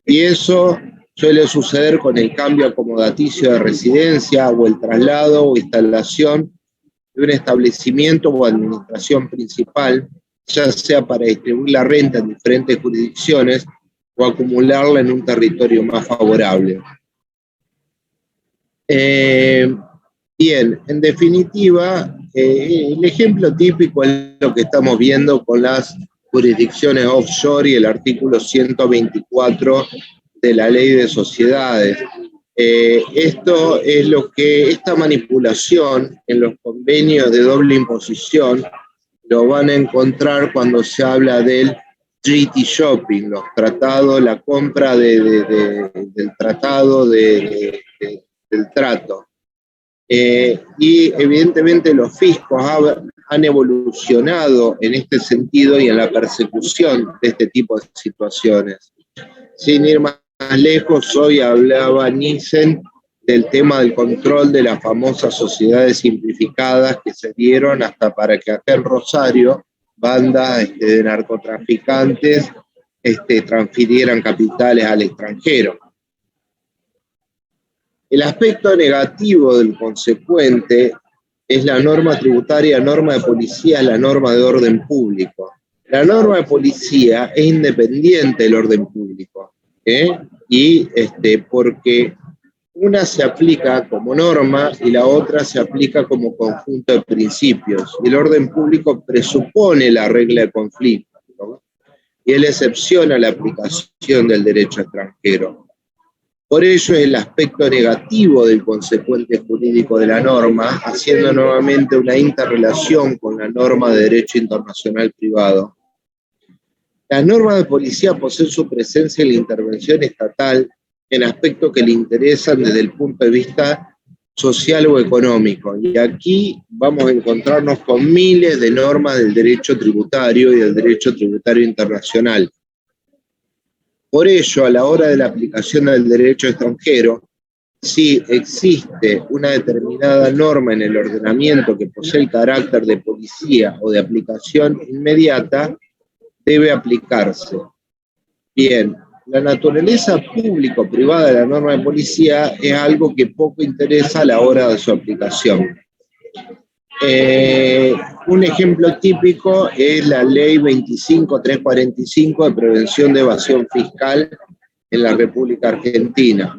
C: Y eso suele suceder con el cambio acomodaticio de residencia o el traslado o instalación de un establecimiento o administración principal, ya sea para distribuir la renta en diferentes jurisdicciones o acumularla en un territorio más favorable. Bien, en definitiva, el ejemplo típico es lo que estamos viendo con las jurisdicciones offshore y el artículo 124 de la Ley de Sociedades. Esto es lo que esta manipulación en los convenios de doble imposición lo van a encontrar cuando se habla del treaty shopping, los tratados, la compra del tratado del trato. Y evidentemente los fiscos han evolucionado en este sentido y en la persecución de este tipo de situaciones. Sin ir más lejos, hoy hablaba Nissen del tema del control de las famosas sociedades simplificadas que se dieron hasta para que acá en Rosario bandas de narcotraficantes transfirieran capitales al extranjero. El aspecto negativo del consecuente es la norma tributaria, norma de policía, la norma de orden público. La norma de policía es independiente del orden público, y porque una se aplica como norma y la otra se aplica como conjunto de principios. Y el orden público presupone la regla de conflicto, ¿no? Y él excepciona la aplicación del derecho extranjero. Por ello es el aspecto negativo del consecuente jurídico de la norma, haciendo nuevamente una interrelación con la norma de derecho internacional privado. Las normas de policía poseen su presencia en la intervención estatal en aspectos que le interesan desde el punto de vista social o económico. Y aquí vamos a encontrarnos con miles de normas del derecho tributario y del derecho tributario internacional. Por ello, a la hora de la aplicación del derecho extranjero, si existe una determinada norma en el ordenamiento que posee el carácter de policía o de aplicación inmediata, debe aplicarse. Bien, la naturaleza público-privada de la norma de policía es algo que poco interesa a la hora de su aplicación. Un ejemplo típico es la Ley 25.345 de prevención de evasión fiscal en la República Argentina.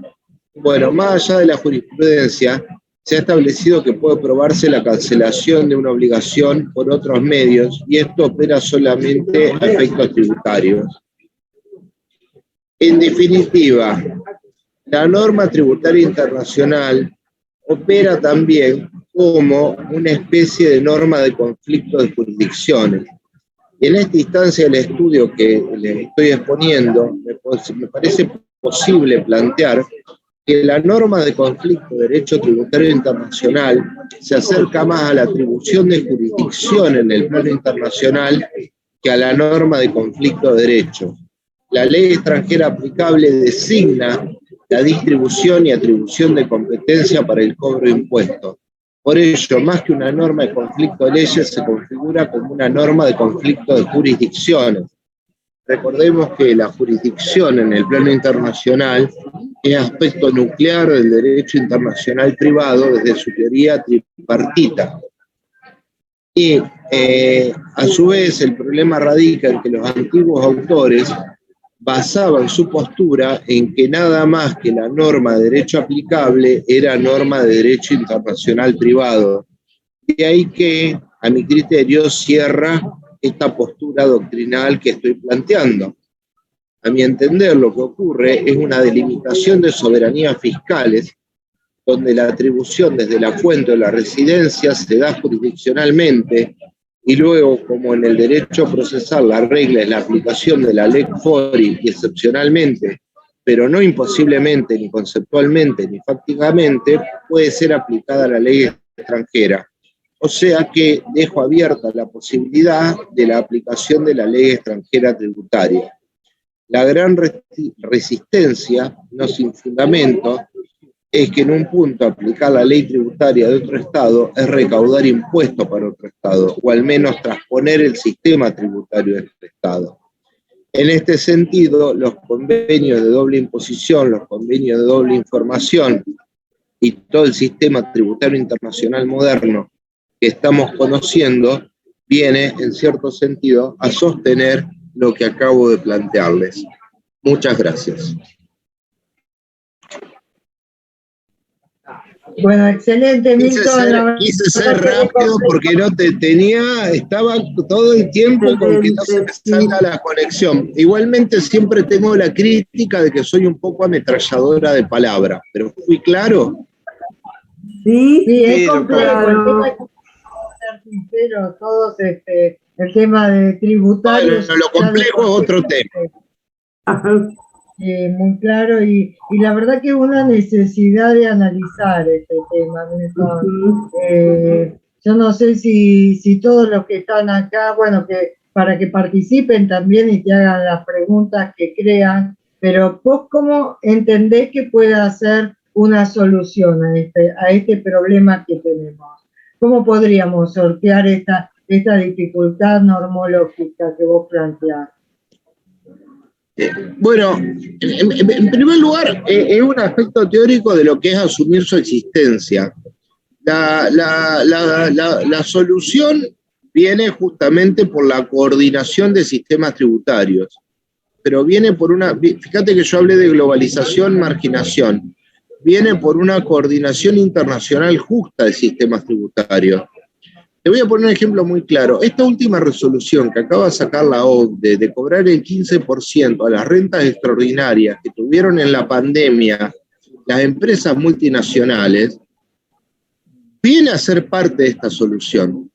C: Bueno, más allá de la jurisprudencia, se ha establecido que puede probarse la cancelación de una obligación por otros medios y esto opera solamente a efectos tributarios. En definitiva, la norma tributaria internacional opera también como una especie de norma de conflicto de jurisdicciones. Y en esta instancia del estudio que les estoy exponiendo, me parece posible plantear que la norma de conflicto de derecho tributario internacional se acerca más a la atribución de jurisdicción en el plano internacional que a la norma de conflicto de derecho. La ley extranjera aplicable designa la distribución y atribución de competencia para el cobro de impuestos. Por ello, más que una norma de conflicto de leyes, se configura como una norma de conflicto de jurisdicciones. Recordemos que la jurisdicción en el plano internacional es aspecto nuclear del derecho internacional privado desde su teoría tripartita. Y a su vez el problema radica en que los antiguos autores basaban su postura en que nada más que la norma de derecho aplicable era norma de derecho internacional privado. De ahí que, a mi criterio, cierra esta postura doctrinal que estoy planteando. A mi entender, lo que ocurre es una delimitación de soberanías fiscales, donde la atribución desde la fuente o la residencia se da jurisdiccionalmente, y luego, como en el derecho procesal la regla es la aplicación de la lex fori y excepcionalmente pero no imposiblemente, ni conceptualmente, ni fácticamente, puede ser aplicada a la ley extranjera. O sea que dejo abierta la posibilidad de la aplicación de la ley extranjera tributaria. La gran resistencia, no sin fundamento, es que en un punto aplicar la ley tributaria de otro Estado es recaudar impuestos para otro Estado, o al menos transponer el sistema tributario de este Estado. En este sentido, los convenios de doble imposición, los convenios de doble información y todo el sistema tributario internacional moderno que estamos conociendo viene, en cierto sentido, a sostener lo que acabo de plantearles. Muchas gracias.
B: Bueno, excelente, Milton.
C: Quise ser rápido porque no te tenía, estaba todo el tiempo con que no se me salga la conexión. Igualmente siempre tengo la crítica de que soy un poco ametralladora de palabras, pero ¿fui claro?
B: Sí, es complejo. Sincero, todos el tema de tributarios.
C: Bueno, lo complejo es otro tema.
B: Ajá. Muy claro, y la verdad que una necesidad de analizar este tema, Milton. Yo no sé si todos los que están acá, bueno, que para que participen también y que hagan las preguntas que crean, pero vos cómo entendés que pueda ser una solución a este problema que tenemos. ¿Cómo podríamos sortear esta dificultad normológica que vos planteás?
C: Bueno, en primer lugar, es un aspecto teórico de lo que es asumir su existencia. La solución viene justamente por la coordinación de sistemas tributarios, pero viene por fíjate que yo hablé de globalización, marginación, viene por una coordinación internacional justa de sistemas tributarios. Te voy a poner un ejemplo muy claro. Esta última resolución que acaba de sacar la OCDE de cobrar el 15% a las rentas extraordinarias que tuvieron en la pandemia las empresas multinacionales, viene a ser parte de esta solución.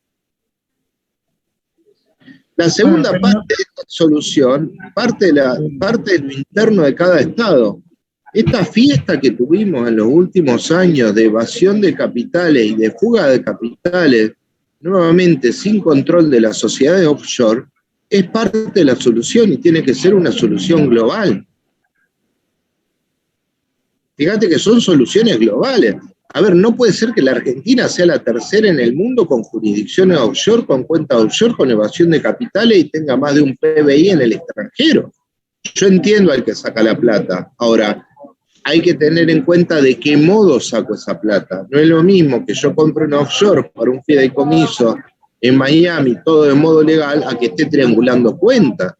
C: La segunda parte de esta solución parte de lo interno de cada Estado. Esta fiesta que tuvimos en los últimos años de evasión de capitales y de fuga de capitales, nuevamente sin control de las sociedades offshore, es parte de la solución y tiene que ser una solución global. Fíjate que son soluciones globales. A ver, no puede ser que la Argentina sea la tercera en el mundo con jurisdicciones offshore, con cuentas offshore, con evasión de capitales y tenga más de un PBI en el extranjero. Yo entiendo al que saca la plata. Ahora, hay que tener en cuenta de qué modo saco esa plata. No es lo mismo que yo compre un offshore para un fideicomiso en Miami, todo de modo legal, a que esté triangulando cuentas.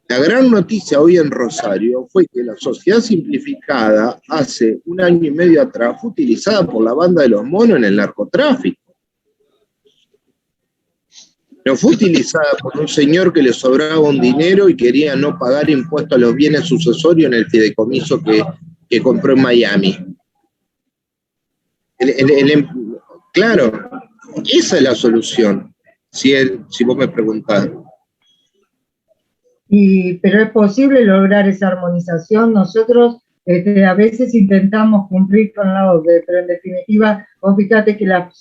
C: La gran noticia hoy en Rosario fue que la sociedad simplificada hace 1 año y medio atrás fue utilizada por la banda de los monos en el narcotráfico. No fue utilizada por un señor que le sobraba un dinero y quería no pagar impuestos a los bienes sucesorios en el fideicomiso que compró en Miami. Claro, esa es la solución, si vos me preguntás.
B: Pero es posible lograr esa armonización. Nosotros a veces intentamos cumplir con la OCDE, pero en definitiva, vos fíjate que las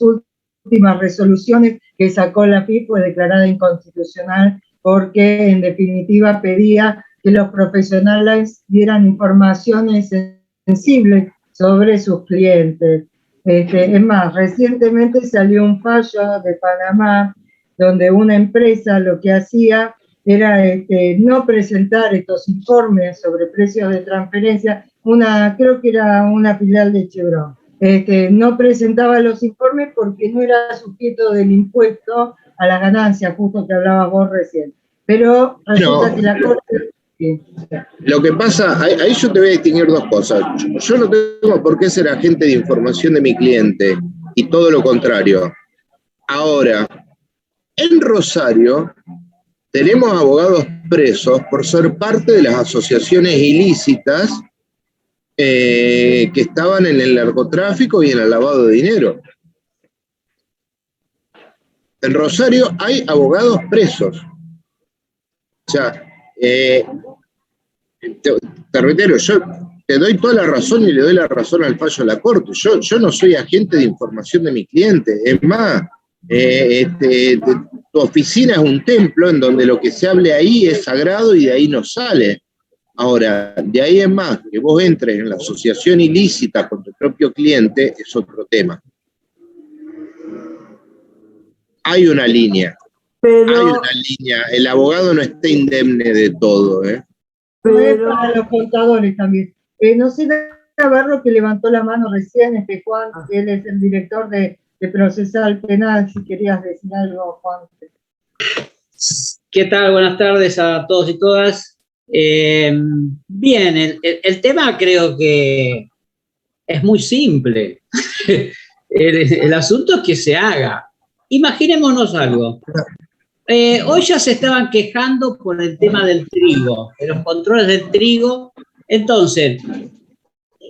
B: últimas resoluciones que sacó la FIP fue declarada inconstitucional porque en definitiva pedía que los profesionales dieran informaciones sensibles sobre sus clientes. Es más, recientemente salió un fallo de Panamá donde una empresa lo que hacía era no presentar estos informes sobre precios de transferencia, creo que era una filial de Chevron. No presentaba los informes porque no era sujeto del impuesto a las ganancias, justo que hablabas vos recién. Pero resulta que la Corte... Sí.
C: Lo que pasa, ahí yo te voy a distinguir dos cosas. Yo no tengo por qué ser agente de información de mi cliente, y todo lo contrario. Ahora, en Rosario tenemos abogados presos por ser parte de las asociaciones ilícitas que estaban en el narcotráfico y en el lavado de dinero. En Rosario hay abogados presos. O sea, te reitero, yo te doy toda la razón y le doy la razón al fallo de la Corte. Yo no soy agente de información de mi cliente. Es más, tu oficina es un templo en donde lo que se hable ahí es sagrado y de ahí no sale. Ahora, de ahí en más, que vos entres en la asociación ilícita con tu propio cliente es otro tema. Hay una línea. El abogado no está indemne de todo, ¿eh?
B: Pero para los contadores también. No sé, a ver lo que levantó la mano recién, Juan, que él es el director de Procesal Penal, si querías decir algo, Juan.
E: ¿Qué tal? Buenas tardes a todos y todas. Bien, el tema creo que es muy simple. El asunto es que se haga. Imaginémonos algo. Hoy ya se estaban quejando por el tema del trigo, de los controles del trigo. Entonces,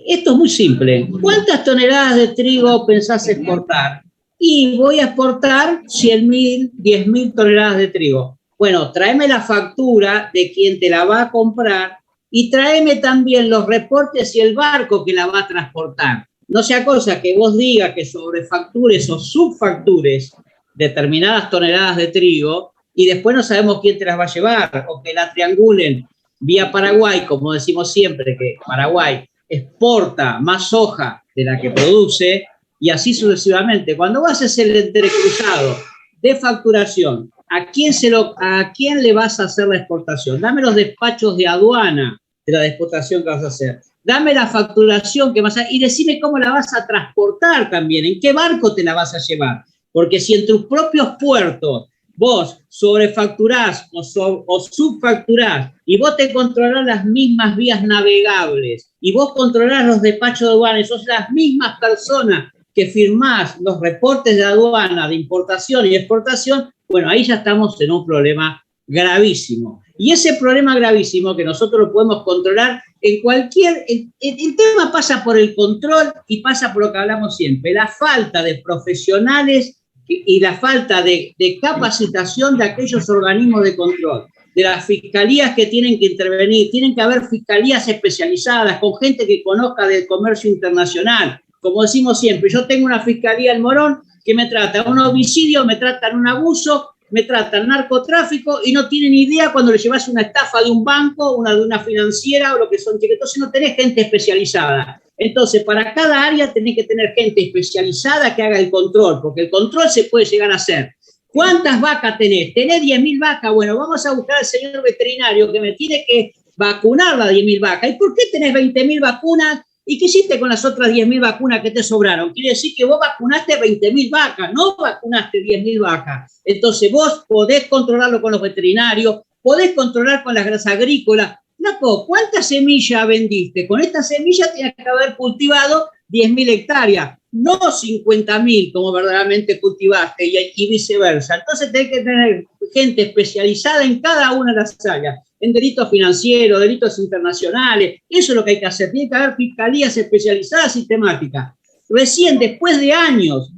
E: esto es muy simple. ¿Cuántas toneladas de trigo pensás exportar? Y voy a exportar 100.000, 10.000 toneladas de trigo. Bueno, tráeme la factura de quien te la va a comprar y tráeme también los reportes y el barco que la va a transportar. No sea cosa que vos digas que sobrefactures o subfactures determinadas toneladas de trigo y después no sabemos quién te las va a llevar, o que la triangulen vía Paraguay, como decimos siempre, que Paraguay exporta más soja de la que produce, y así sucesivamente. Cuando vas a hacer el entrecruzado de facturación, ¿a quién le vas a hacer la exportación? Dame los despachos de aduana de la exportación que vas a hacer. Dame la facturación que vas a hacer y decime cómo la vas a transportar también, en qué barco te la vas a llevar. Porque si en tus propios puertos vos sobrefacturás o subfacturás y vos te controlás las mismas vías navegables y vos controlás los despachos de aduana y sos las mismas personas que firmás los reportes de aduana de importación y exportación, bueno, ahí ya estamos en un problema gravísimo. Y ese problema gravísimo que nosotros lo podemos controlar en cualquier... El tema pasa por el control y pasa por lo que hablamos siempre, la falta de profesionales y la falta de capacitación de aquellos organismos de control, de las fiscalías que tienen que intervenir. Tienen que haber fiscalías especializadas con gente que conozca del comercio internacional. Como decimos siempre, yo tengo una fiscalía en Morón que me trata un homicidio, me tratan un abuso, me tratan narcotráfico y no tienen idea cuando le llevas una estafa de un banco, de una financiera o lo que son. Entonces no tenés gente especializada. Entonces, para cada área tenés que tener gente especializada que haga el control, porque el control se puede llegar a hacer. ¿Cuántas vacas tenés? ¿Tenés 10.000 vacas? Bueno, vamos a buscar al señor veterinario que me tiene que vacunar las 10.000 vacas. ¿Y por qué tenés 20.000 vacunas? ¿Y qué hiciste con las otras 10.000 vacunas que te sobraron? Quiere decir que vos vacunaste 20.000 vacas, no vacunaste 10.000 vacas. Entonces vos podés controlarlo con los veterinarios, podés controlar con las grasas agrícolas. Flaco, ¿cuántas semillas vendiste? Con esta semilla tienes que haber cultivado 10.000 hectáreas, no 50.000 como verdaderamente cultivaste y viceversa. Entonces tenés que tener gente especializada en cada una de las áreas, en delitos financieros, delitos internacionales. Eso es lo que hay que hacer. Tiene que haber fiscalías especializadas sistemáticas. Recién, después de años,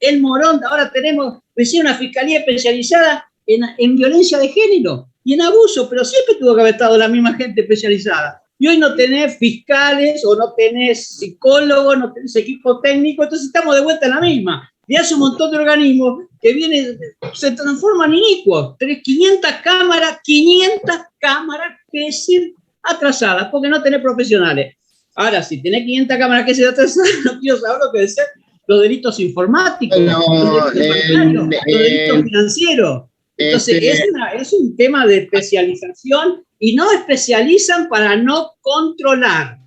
E: el Morón, ahora tenemos recién una fiscalía especializada en violencia de género y en abuso, pero siempre tuvo que haber estado la misma gente especializada. Y hoy no tenés fiscales, o no tenés psicólogos, no tenés equipo técnico, entonces estamos de vuelta en la misma. Y hace un montón de organismos que vienen, se transforman inicuos. Tenés 500 cámaras que decir atrasadas, porque no tenés profesionales. Ahora, si tenés 500 cámaras que decir atrasadas, no quiero saber lo que decir los delitos informáticos, los delitos financieros. Entonces, es un tema de especialización y no especializan para no controlar.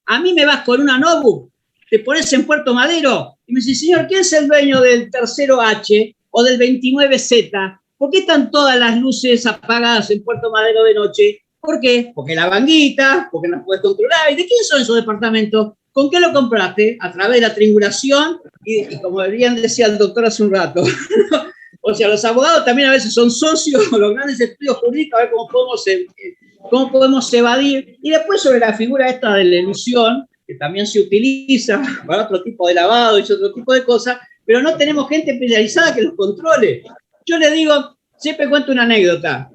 E: A mí me vas con una notebook, te pones en Puerto Madero y me dices, señor, ¿quién es el dueño del tercero H o del 29Z? ¿Por qué están todas las luces apagadas en Puerto Madero de noche? ¿Por qué? Porque la banguita, porque no puedes controlar. ¿Y de quién son esos departamentos? ¿Con qué lo compraste? A través de la triangulación y como bien decía el doctor hace un rato, o sea, los abogados también a veces son socios con los grandes estudios jurídicos, a ver cómo podemos evadir. Y después sobre la figura esta de la ilusión, que también se utiliza para otro tipo de lavado y otro tipo de cosas, pero no tenemos gente especializada que los controle. Yo le digo, siempre cuento una anécdota.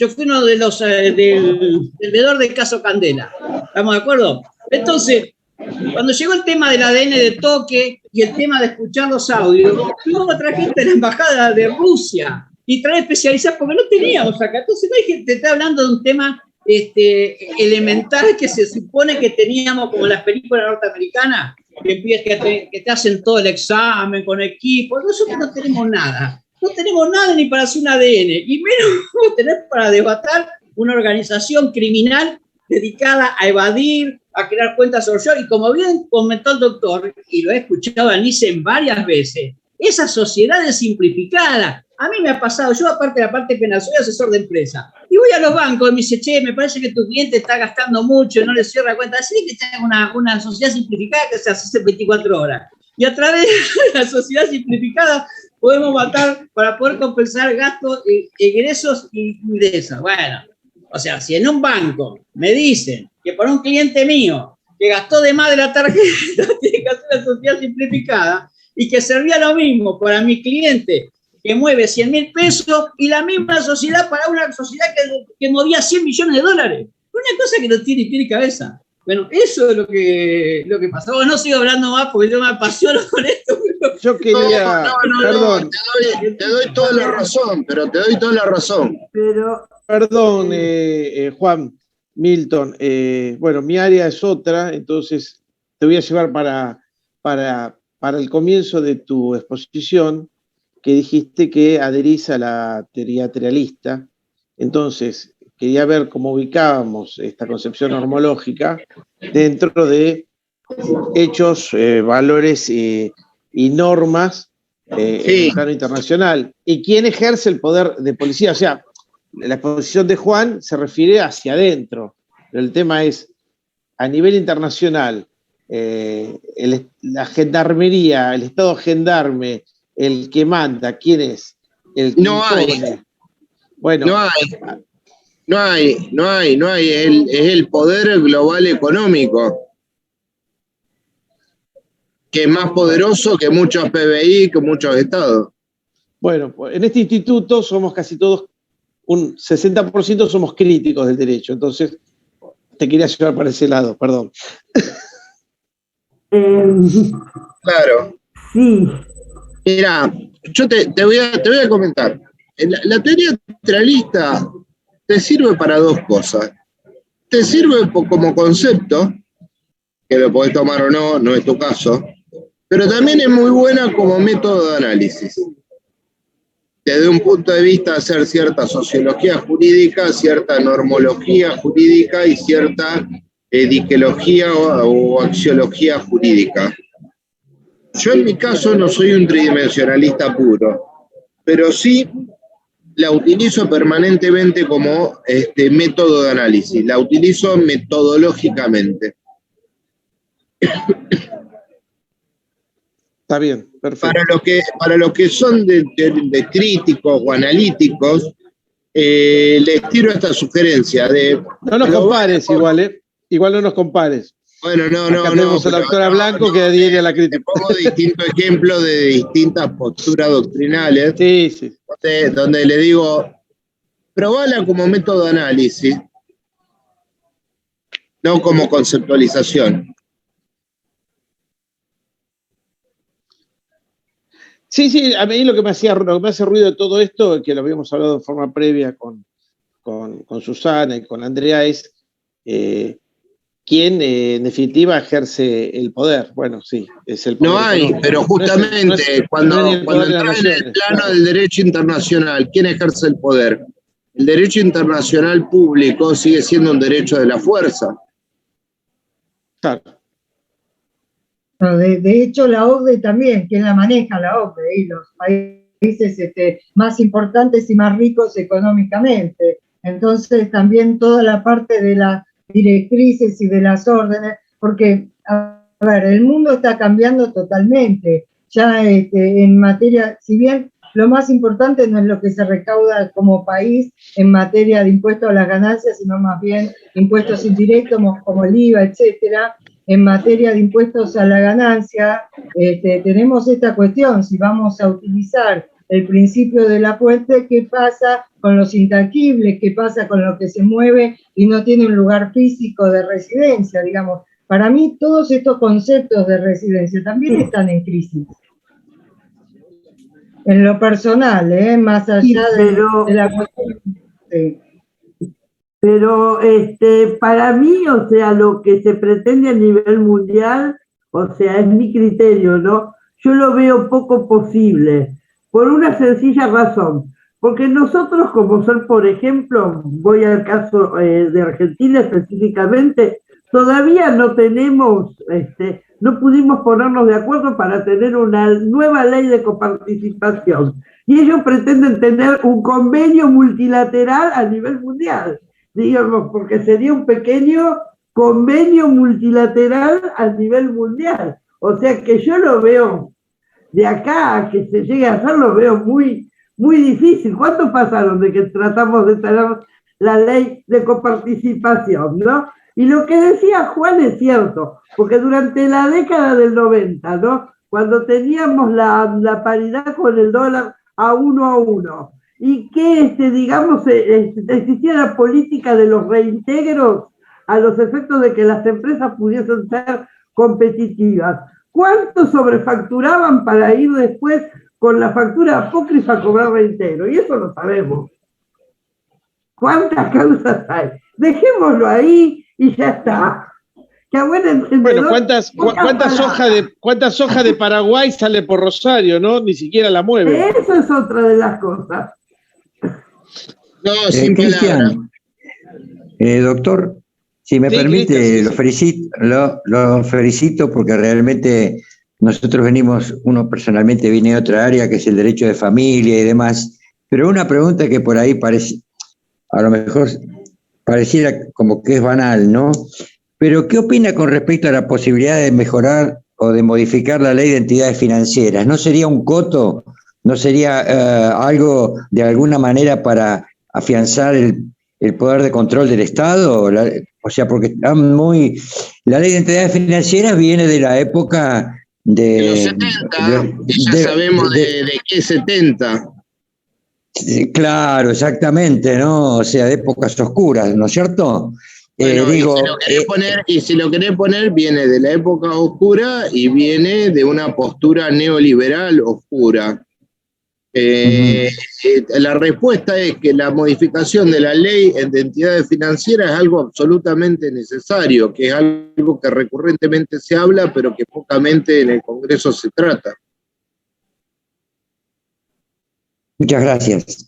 E: Yo fui uno de los del veedor del caso Candela. ¿Estamos de acuerdo? Entonces, cuando llegó el tema del ADN de toque y el tema de escuchar los audios, hubo otra gente de la embajada de Rusia y trae especializados porque no teníamos acá. Entonces, no hay gente, está hablando de un tema elemental que se supone que teníamos como en las películas norteamericanas, que te hacen todo el examen con equipo. Nosotros no tenemos nada. No tenemos nada ni para hacer un ADN, y menos vamos a tener para debatir una organización criminal dedicada a evadir, a crear cuentas offshore. Y como bien comentó el doctor, y lo he escuchado a Nielsen varias veces, esa sociedad es simplificada. A mí me ha pasado, yo aparte de la parte penal, soy asesor de empresa, y voy a los bancos y me dice, che, me parece que tu cliente está gastando mucho y no le cierra cuenta. Así que tenga una sociedad simplificada que se hace 24 horas. Y a través de la sociedad simplificada podemos matar para poder compensar gastos, egresos y ingresos. Bueno, o sea, si en un banco me dicen que por un cliente mío que gastó de más de la tarjeta tiene que hacer la sociedad simplificada y que servía lo mismo para mi cliente que mueve 100.000 pesos y la misma sociedad para una sociedad que movía 100 millones de dólares. Una cosa que no tiene ni cabeza. Bueno, eso es lo que pasó. Bueno, no sigo hablando más porque yo me apasiono con esto.
A: Yo quería... Perdón.
C: Te doy toda la razón, pero te doy toda la razón.
A: Perdón, Juan, Milton. Bueno, mi área es otra, entonces te voy a llevar para el comienzo de tu exposición, que dijiste que adherís a la teoría trialista. Entonces, quería ver cómo ubicábamos esta concepción normológica dentro de hechos, valores y normas en el plano internacional. ¿Y quién ejerce el poder de policía? O sea, la exposición de Juan se refiere hacia adentro, pero el tema es, a nivel internacional, la gendarmería, el Estado gendarme, el que manda, ¿quién es? El que
C: no
A: impone.
C: hay.
A: Bueno,
C: No hay. Es el poder global económico, que es más poderoso que muchos PBI, que muchos estados.
A: Bueno, en este instituto somos casi todos, un 60% somos críticos del derecho, entonces te quería llevar para ese lado, perdón.
C: Claro.
B: Sí.
C: Mira, yo te voy a comentar. La teoría trialista te sirve para dos cosas. Te sirve como concepto, que lo podés tomar o no, no es tu caso, pero también es muy buena como método de análisis. Desde un punto de vista de hacer cierta sociología jurídica, cierta normología jurídica y cierta diquelogía o axiología jurídica. Yo en mi caso no soy un tridimensionalista puro, pero sí la utilizo permanentemente como método de análisis, la utilizo metodológicamente.
A: Está bien, perfecto.
C: Para los que son de críticos o analíticos, les tiro esta sugerencia de...
A: No nos compares igual, Igual no nos compares.
C: Bueno,
A: Acá tenemos a la doctora Blanco que adhiere a la crítica.
C: Te pongo distintos ejemplos de distintas posturas doctrinales.
A: Sí.
C: Donde le digo, probala como método de análisis, no como conceptualización.
A: Sí, a mí lo que me hace ruido de todo esto, que lo habíamos hablado en forma previa con Susana y con Andrea, es quién en definitiva ejerce el poder. Bueno, sí, es el poder.
C: No hay,
A: económico.
C: pero justamente cuando entras en el plano del derecho internacional, ¿quién ejerce el poder? El derecho internacional público sigue siendo un derecho de la fuerza.
A: Claro.
B: De hecho, la OCDE también, ¿quién la maneja? La OCDE y los países más importantes y más ricos económicamente. Entonces, también toda la parte de las directrices y de las órdenes, porque, a ver, el mundo está cambiando totalmente. Ya en materia, si bien lo más importante no es lo que se recauda como país en materia de impuestos a las ganancias, sino más bien impuestos indirectos como el IVA, etcétera. En materia de impuestos a la ganancia, tenemos esta cuestión, si vamos a utilizar el principio de la puente, qué pasa con los intangibles, qué pasa con lo que se mueve y no tiene un lugar físico de residencia, digamos. Para mí todos estos conceptos de residencia también están en crisis. En lo personal, más allá de la cuestión. Sí.
F: Pero para mí, o sea, lo que se pretende a nivel mundial, o sea, es mi criterio, ¿no? Yo lo veo poco posible, por una sencilla razón. Porque nosotros, como ser, por ejemplo, voy al caso de Argentina específicamente, todavía no tenemos, no pudimos ponernos de acuerdo para tener una nueva ley de coparticipación. Y ellos pretenden tener un convenio multilateral a nivel mundial, digamos, porque sería un pequeño convenio multilateral a nivel mundial. O sea que yo lo veo, de acá a que se llegue a hacer, lo veo muy, muy difícil. ¿Cuánto pasaron de que tratamos de tener la ley de coparticipación, no? Y lo que decía Juan es cierto, porque durante la década del 90, ¿no? Cuando teníamos la paridad con el dólar a 1 y que, digamos, existía la política de los reintegros a los efectos de que las empresas pudiesen ser competitivas. ¿Cuánto sobrefacturaban para ir después con la factura apócrifa a cobrar reintegro? Y eso lo sabemos. ¿Cuántas causas hay? Dejémoslo ahí y ya está.
A: Bueno, ¿cuántas hojas de Paraguay sale por Rosario, no? Ni siquiera la mueve.
F: Eso es otra de las cosas.
C: No, sin
G: Cristian, doctor, si me permite, lo felicito porque realmente nosotros venimos, uno personalmente viene de otra área que es el derecho de familia y demás, pero una pregunta que por ahí parece, a lo mejor pareciera como que es banal, ¿no? Pero ¿qué opina con respecto a la posibilidad de mejorar o de modificar la ley de entidades financieras? ¿No sería un coto? ¿No sería algo de alguna manera para afianzar el poder de control del Estado? O sea, porque están la ley de entidades financieras viene de la época de
C: los 70, ya sabemos de qué 70.
G: Claro, exactamente, ¿no? O sea, de épocas oscuras, ¿no es cierto?
C: Bueno, si lo querés poner, viene de la época oscura y viene de una postura neoliberal oscura. La respuesta es que la modificación de la ley de entidades financieras es algo absolutamente necesario, que es algo que recurrentemente se habla, pero que pocamente en el Congreso se trata.
G: Muchas gracias.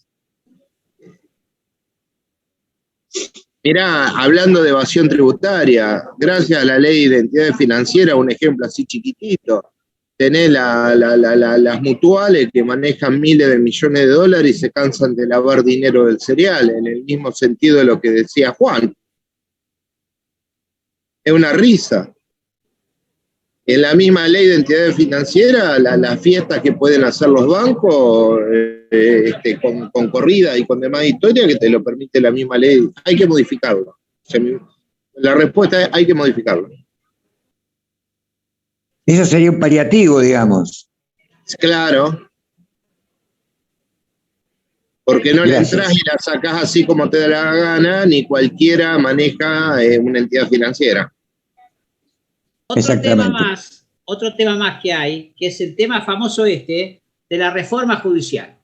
C: Mirá, hablando de evasión tributaria, gracias a la ley de entidades financieras, un ejemplo así chiquitito, tenés las mutuales que manejan miles de millones de dólares y se cansan de lavar dinero del cereal, en el mismo sentido de lo que decía Juan. Es una risa. En la misma ley de entidades financieras, las fiestas que pueden hacer los bancos, con corrida y con demás historia, que te lo permite la misma ley, hay que modificarlo. O sea, la respuesta es: hay que modificarlo.
G: Eso sería un paliativo, digamos.
C: Claro. Porque no le entras y la sacás así como te da la gana, ni cualquiera maneja una entidad financiera.
E: Otro tema más que hay, que es el tema famoso de la reforma judicial.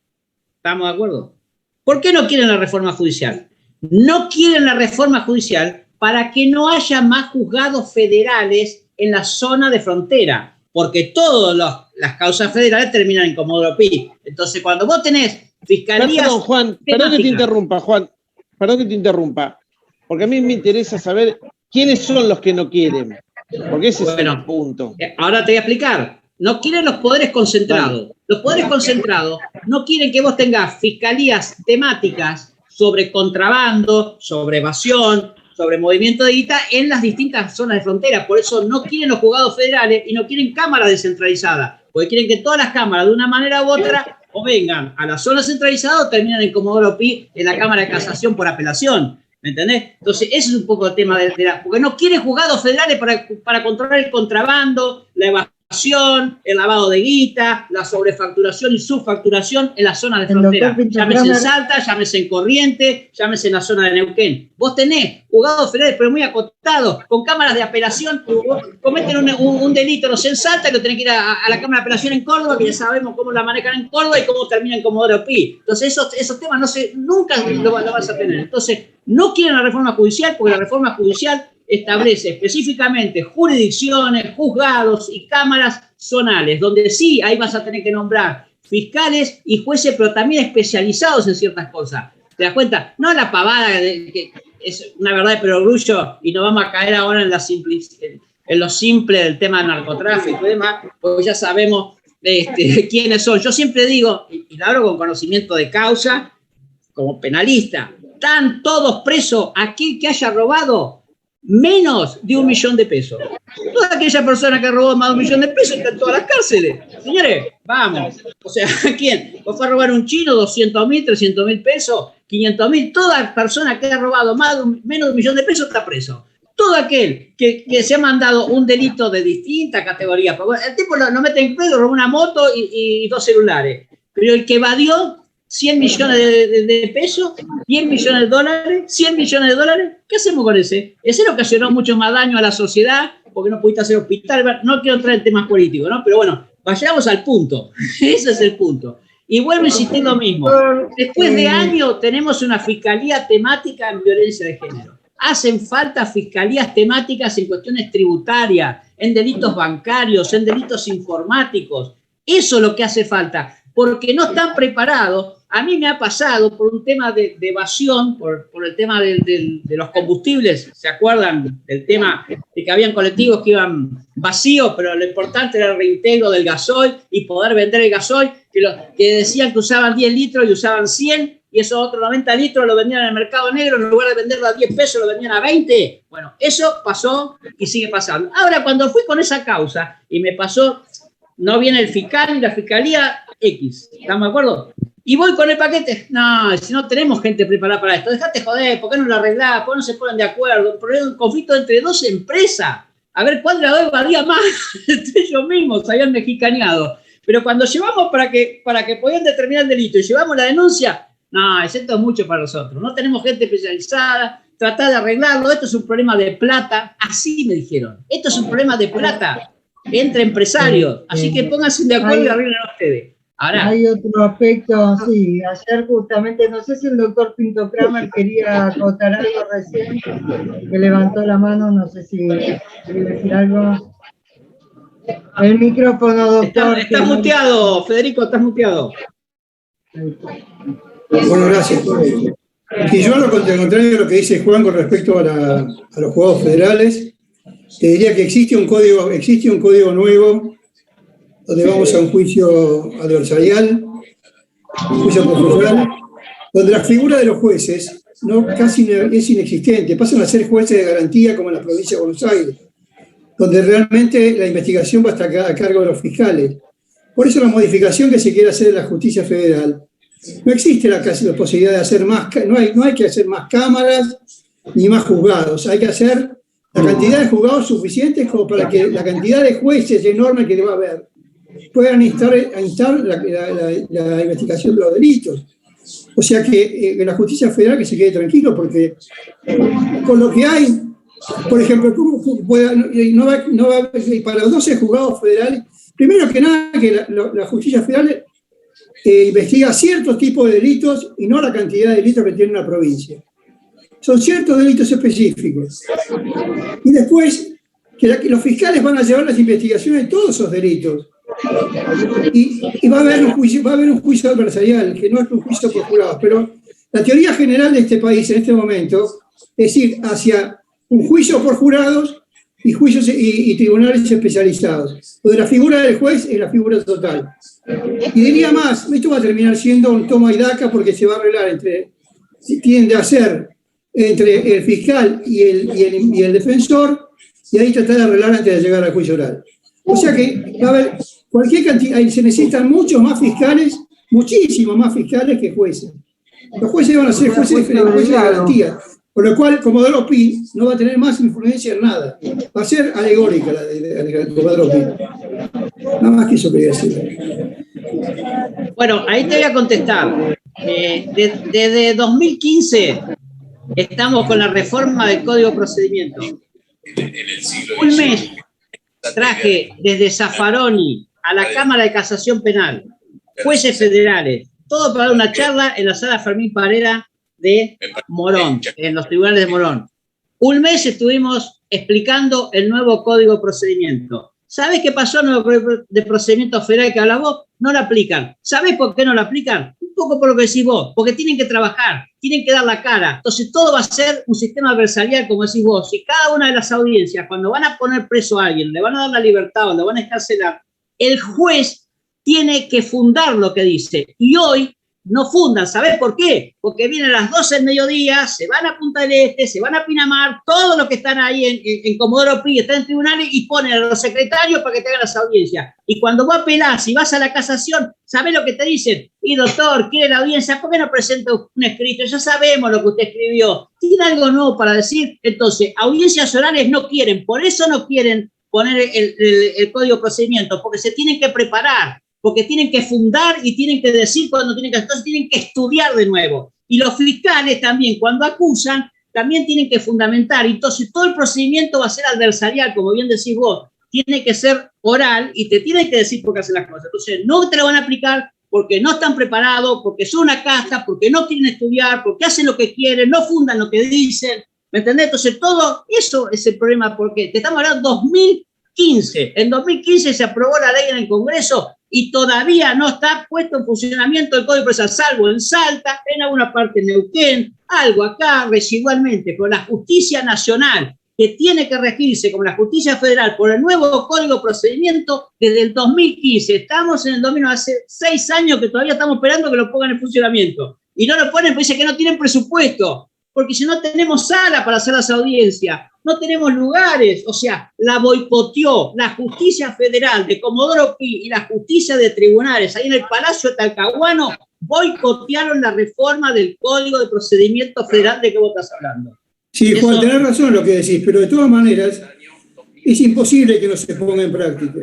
E: ¿Estamos de acuerdo? ¿Por qué no quieren la reforma judicial? No quieren la reforma judicial para que no haya más juzgados federales en la zona de frontera, porque todas las causas federales terminan en Comodoro Pi. Entonces, cuando vos tenés fiscalías...
A: Perdón, Juan, perdón que te interrumpa, Juan. Perdón que te interrumpa. Porque a mí me interesa saber quiénes son los que no quieren. Porque ese es el punto.
E: Ahora te voy a explicar. No quieren los poderes concentrados. Vale. Los poderes concentrados no quieren que vos tengas fiscalías temáticas sobre contrabando, sobre evasión, sobre movimiento de guita en las distintas zonas de frontera. Por eso no quieren los juzgados federales y no quieren cámaras descentralizadas. Porque quieren que todas las cámaras, de una manera u otra, o vengan a la zona centralizada o terminan en Comodoro Pi en la Cámara de Casación por apelación. ¿Me entendés? Entonces, ese es un poco el tema porque no quieren juzgados federales para controlar el contrabando, la evasión evasión, el lavado de guita, la sobrefacturación y subfacturación en las zonas de frontera. Llámese en Salta, llámese en Corrientes, llámese en la zona de Neuquén. Vos tenés juzgados federales, pero muy acotados, con cámaras de apelación. Vos cometen un delito, no sé, en Salta, que tenés que ir a la Cámara de Apelación en Córdoba, que ya sabemos cómo la manejan en Córdoba y cómo termina en Comodoro Pi. Entonces, esos temas nunca lo vas a tener. Entonces, no quieren la reforma judicial, porque la reforma judicial establece específicamente jurisdicciones, juzgados y cámaras zonales, donde sí, ahí vas a tener que nombrar fiscales y jueces, pero también especializados en ciertas cosas. ¿Te das cuenta? No la pavada, que es una verdad de perogrullo, y no vamos a caer ahora en lo simple del tema del narcotráfico y demás, porque ya sabemos quiénes son. Yo siempre digo, y lo hablo con conocimiento de causa, como penalista, están todos presos aquel que haya robado menos de 1 millón de pesos. Toda aquella persona que robó más de 1 millón de pesos está en todas las cárceles. Señores, vamos. O sea, ¿quién? ¿Vos fue a robar un chino 200.000, 300.000 pesos, 500.000? Toda persona que ha robado menos de 1 millón de pesos está preso. Todo aquel que se ha mandado un delito de distinta categoría. El tipo lo mete en pedo, robó una moto y 2 celulares. Pero el que evadió 100 millones de pesos, 10 millones de dólares, 100 millones de dólares, ¿qué hacemos con ese? Ese le ocasionó mucho más daño a la sociedad, porque no pudiste hacer hospital. No quiero entrar en temas políticos, ¿no? Pero bueno, vayamos al punto. Ese es el punto. Y vuelvo a insistir lo mismo. Después de años tenemos una fiscalía temática en violencia de género. Hacen falta fiscalías temáticas en cuestiones tributarias, en delitos bancarios, en delitos informáticos. Eso es lo que hace falta, porque no están preparados. A mí me ha pasado por un tema de evasión, por el tema de los combustibles. ¿Se acuerdan del tema de que habían colectivos que iban vacíos, pero lo importante era el reintegro del gasoil y poder vender el gasoil, que decían que usaban 10 litros y usaban 100, y esos otros 90 litros lo vendían en el mercado negro, en lugar de venderlo a 10 pesos, lo vendían a 20. Bueno, eso pasó y sigue pasando. Ahora, cuando fui con esa causa y me pasó, no viene el fiscal ni la fiscalía X, ¿estamos de acuerdo? Y voy con el paquete. No, si no tenemos gente preparada para esto, dejate joder, ¿por qué no lo arreglás? ¿Por qué no se ponen de acuerdo? Por un conflicto entre 2 empresas. A ver cuál de las dos valía más. Entre ellos mismos se habían mexicaneado. Pero cuando llevamos para que podían determinar el delito y llevamos la denuncia, no, esto es mucho para nosotros. No tenemos gente especializada. Tratar de arreglarlo. Esto es un problema de plata. Así me dijeron. Esto es un problema de plata entre empresarios. Así que pónganse de acuerdo y arreglen ustedes. Ahora,
B: hay otro aspecto, sí, ayer justamente, no sé si el doctor Pinto Kramer quería acotar algo recién, que levantó la mano, no sé si quiere decir algo. El micrófono, doctor.
E: Estás muteado, Federico, estás muteado.
H: Bueno, gracias. Y yo, al contrario de lo que dice Juan con respecto a los juzgados federales, te diría que existe un código nuevo donde vamos a un juicio adversarial, un juicio procesal, donde la figura de los jueces casi es inexistente, pasan a ser jueces de garantía como en la provincia de Buenos Aires, donde realmente la investigación va a estar a cargo de los fiscales. Por eso la modificación que se quiere hacer en la justicia federal, no existe la posibilidad de hacer más, no hay que hacer más cámaras ni más juzgados, hay que hacer la cantidad de juzgados suficientes como para que la cantidad de jueces enorme que va a haber puedan instar la investigación de los delitos. O sea que la justicia federal que se quede tranquilo, porque con lo que hay, por ejemplo, no va a haber para los 12 juzgados federales, primero que nada que la justicia federal investiga ciertos tipos de delitos y no la cantidad de delitos que tiene una provincia. Son ciertos delitos específicos. Y después que los fiscales van a llevar las investigaciones de todos esos delitos. Y va a haber un juicio adversarial, que no es un juicio por jurados, pero la teoría general de este país en este momento es ir hacia un juicio por jurados y tribunales especializados, donde la figura del juez es la figura total. Y diría más, esto va a terminar siendo un toma y daca, porque se va a arreglar tiende a ser entre el fiscal y el defensor, y ahí tratar de arreglar antes de llegar al juicio oral. O sea que va a haber cualquier cantidad, se necesitan muchos más fiscales, muchísimos más fiscales que jueces. Los jueces van a ser jueces de garantía, por lo cual Comodoro Pi no va a tener más influencia en nada. Va a ser alegórica la de Comodoro Pi. Nada más que eso quería decir.
E: Bueno, ahí te voy a contestar. Desde 2015 estamos con la reforma del Código de Procedimiento. Un mes traje desde Zaffaroni a la Cámara de Casación Penal, jueces federales, todo para dar una charla en la sala Fermín Parera de Morón, en los tribunales de Morón. Un mes estuvimos explicando el nuevo Código de Procedimiento. ¿Sabés qué pasó en el nuevo de procedimiento federal que habla vos? No lo aplican. ¿Sabés por qué no lo aplican? Un poco por lo que decís vos, porque tienen que trabajar, tienen que dar la cara. Entonces todo va a ser un sistema adversarial, como decís vos. Si cada una de las audiencias, cuando van a poner preso a alguien, le van a dar la libertad o le van a encarcelar, el juez tiene que fundar lo que dice. Y hoy no fundan. ¿Sabés por qué? Porque vienen a las 12 del mediodía, se van a Punta del Este, se van a Pinamar, todos los que están ahí en Comodoro Pi están en tribunales y ponen a los secretarios para que te hagan las audiencias. Y cuando vos apelás y vas a la casación, ¿sabés lo que te dicen? Y doctor, quiere la audiencia, ¿por qué no presenta un escrito? Ya sabemos lo que usted escribió. ¿Tiene algo nuevo para decir? Entonces, audiencias orales no quieren, por eso no quieren poner el código de procedimiento, porque se tienen que preparar, porque tienen que fundar y tienen que decir cuando tienen que, entonces tienen que estudiar de nuevo. Y los fiscales también, cuando acusan, también tienen que fundamentar. Entonces todo el procedimiento va a ser adversarial, como bien decís vos, tiene que ser oral y te tienen que decir por qué hacen las cosas. Entonces no te lo van a aplicar porque no están preparados, porque son una casta, porque no quieren estudiar, porque hacen lo que quieren, no fundan lo que dicen, ¿me entendés? Entonces todo eso es el problema, porque te estamos hablando de 2015. En 2015 se aprobó la ley en el Congreso y todavía no está puesto en funcionamiento el Código Procesal, salvo en Salta, en alguna parte en Neuquén, algo acá residualmente, con la justicia nacional, que tiene que regirse como la justicia federal por el nuevo Código de Procedimiento desde el 2015. Estamos en el 2009, hace 6 años que todavía estamos esperando que lo pongan en funcionamiento. Y no lo ponen porque dicen que no tienen presupuesto, porque si no tenemos sala para hacer las audiencias, no tenemos lugares, o sea, la boicoteó la justicia federal de Comodoro Pi y la justicia de tribunales ahí en el Palacio de Talcahuano, boicotearon la reforma del Código de Procedimiento Federal de que vos estás hablando.
H: Sí, Juan, tenés razón en lo que decís, pero de todas maneras es imposible que no se ponga en práctica.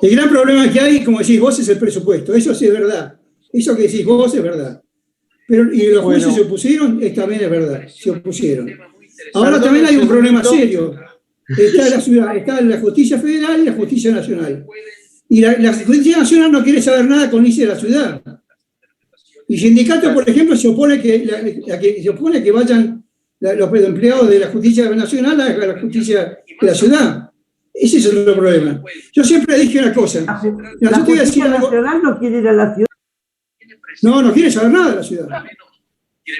H: El gran problema que hay, como decís vos, es el presupuesto. Eso sí es verdad. Eso que decís vos es verdad. Pero, y los jueces se opusieron, también es verdad, se opusieron. Ahora también hay un problema serio. Está la justicia federal y la justicia nacional. Y la justicia nacional no quiere saber nada con ICE de la ciudad. Y sindicatos, por ejemplo, se opone que vayan los empleados de la justicia nacional a la justicia de la ciudad. Ese es el problema. Yo siempre dije una cosa.
F: La justicia nacional no quiere ir a la ciudad.
H: No quiere saber nada de la ciudad.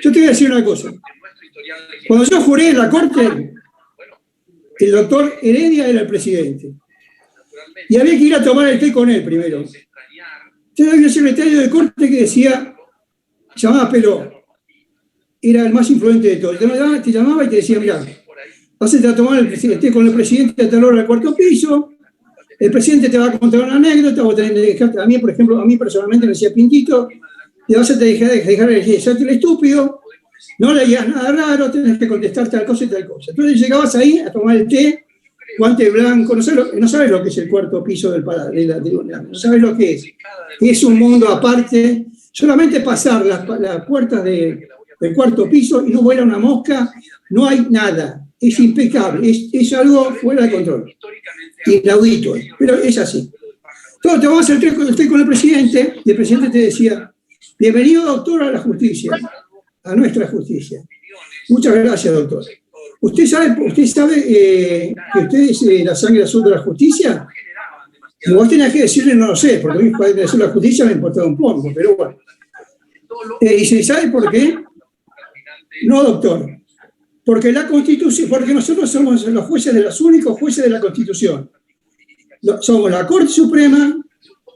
H: Yo te voy a decir una cosa. Cuando yo juré en la corte, el doctor Heredia era el presidente. Y había que ir a tomar el té con él primero. Entonces había un secretario de corte que decía, se llamaba Peló, era el más influente de todos. Te llamaba y te decía, mirá, vas a tomar el té con el presidente a tal hora al cuarto piso, el presidente te va a contar una anécdota, vos tenés que dejarte, a mí, por ejemplo, a mí personalmente me decía Pintito, te vas a dejar de hacerte el estúpido, no leías nada raro, tenés que contestar tal cosa y tal cosa. Entonces llegabas ahí a tomar el té, guante blanco, no sabes lo que es el cuarto piso de la tribuna, no sabes lo que es. Es un mundo aparte, solamente pasar las puertas del cuarto piso y no vuela una mosca, no hay nada, es impecable, es algo fuera de control, inaudito, pero es así. Entonces te vamos a hacer el té con el presidente y el presidente te decía, bienvenido doctor a la justicia, a nuestra justicia. Muchas gracias, doctor. ¿Usted sabe que usted es la sangre azul de la justicia? Y vos tenías que decirle, no lo sé, porque a mí para decir la justicia me importaba un poco, pero bueno. ¿Y se sabe por qué? No, doctor. Porque la Constitución, porque nosotros somos los jueces los únicos jueces de la Constitución. Somos la Corte Suprema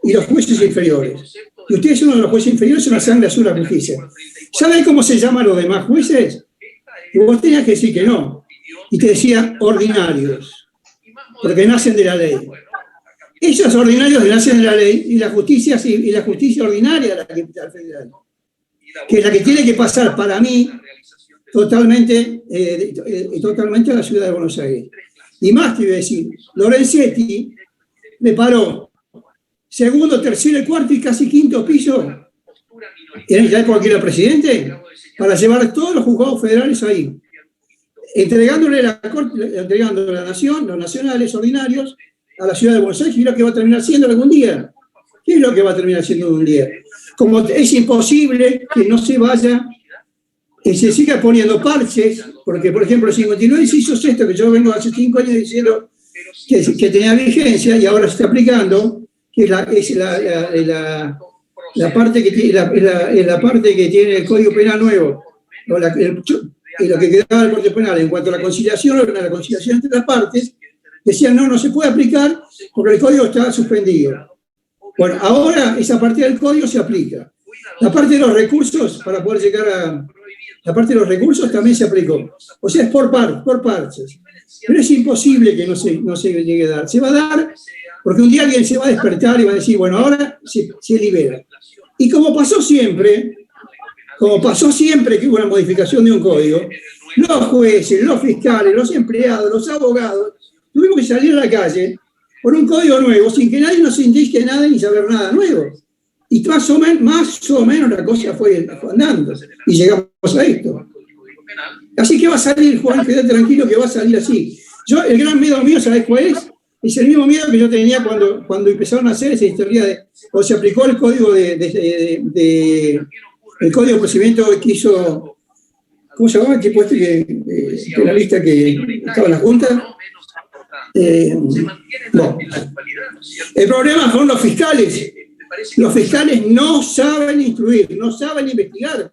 H: y los jueces inferiores. Y ustedes son uno de los jueces inferiores, son la sangre azul de la justicia. ¿Saben cómo se llaman los demás jueces? Y vos tenías que decir que no. Y te decía ordinarios, porque nacen de la ley. Esos ordinarios nacen de la ley y la justicia ordinaria de la capital federal, que es la que tiene que pasar para mí totalmente a la ciudad de Buenos Aires. Y más te iba a decir, Lorenzetti le paró segundo, tercero, cuarto y casi quinto piso, en la época que era presidente, para llevar todos los juzgados federales ahí, entregándole la nación, los nacionales ordinarios, a la ciudad de Buenos Aires, y es lo que va a terminar siendo algún día. ¿Qué es lo que va a terminar siendo un día? Como es imposible que no se vaya, que se siga poniendo parches, porque, por ejemplo, el 59 se hizo esto, que yo vengo hace 5 años diciendo que tenía vigencia y ahora se está aplicando, que es la parte que tiene el Código Penal nuevo, o lo que quedaba del Código Penal en cuanto a la conciliación entre las partes, decían no se puede aplicar porque el Código está suspendido. Bueno, ahora esa parte del Código se aplica. La parte de los recursos, para poder llegar a... La parte de los recursos también se aplicó. O sea, es por parches. Pero es imposible que no se llegue a dar. Se va a dar porque un día alguien se va a despertar y va a decir, bueno, ahora se libera. Y como pasó siempre que hubo una modificación de un código, los jueces, los fiscales, los empleados, los abogados, tuvimos que salir a la calle por un código nuevo sin que nadie nos indique nada ni saber nada nuevo. Y más o menos la cosa fue andando y llegamos a esto. Así que va a salir, Juan, quédate tranquilo que va a salir así. El gran miedo mío, ¿sabes cuál es? Es el mismo miedo que yo tenía cuando empezaron a hacer esa historia o se aplicó el código el código de procedimiento que hizo, ¿cómo se llama el tipo este penalista que estaba en la Junta? No. El problema son los fiscales. Los fiscales no saben instruir, no saben investigar.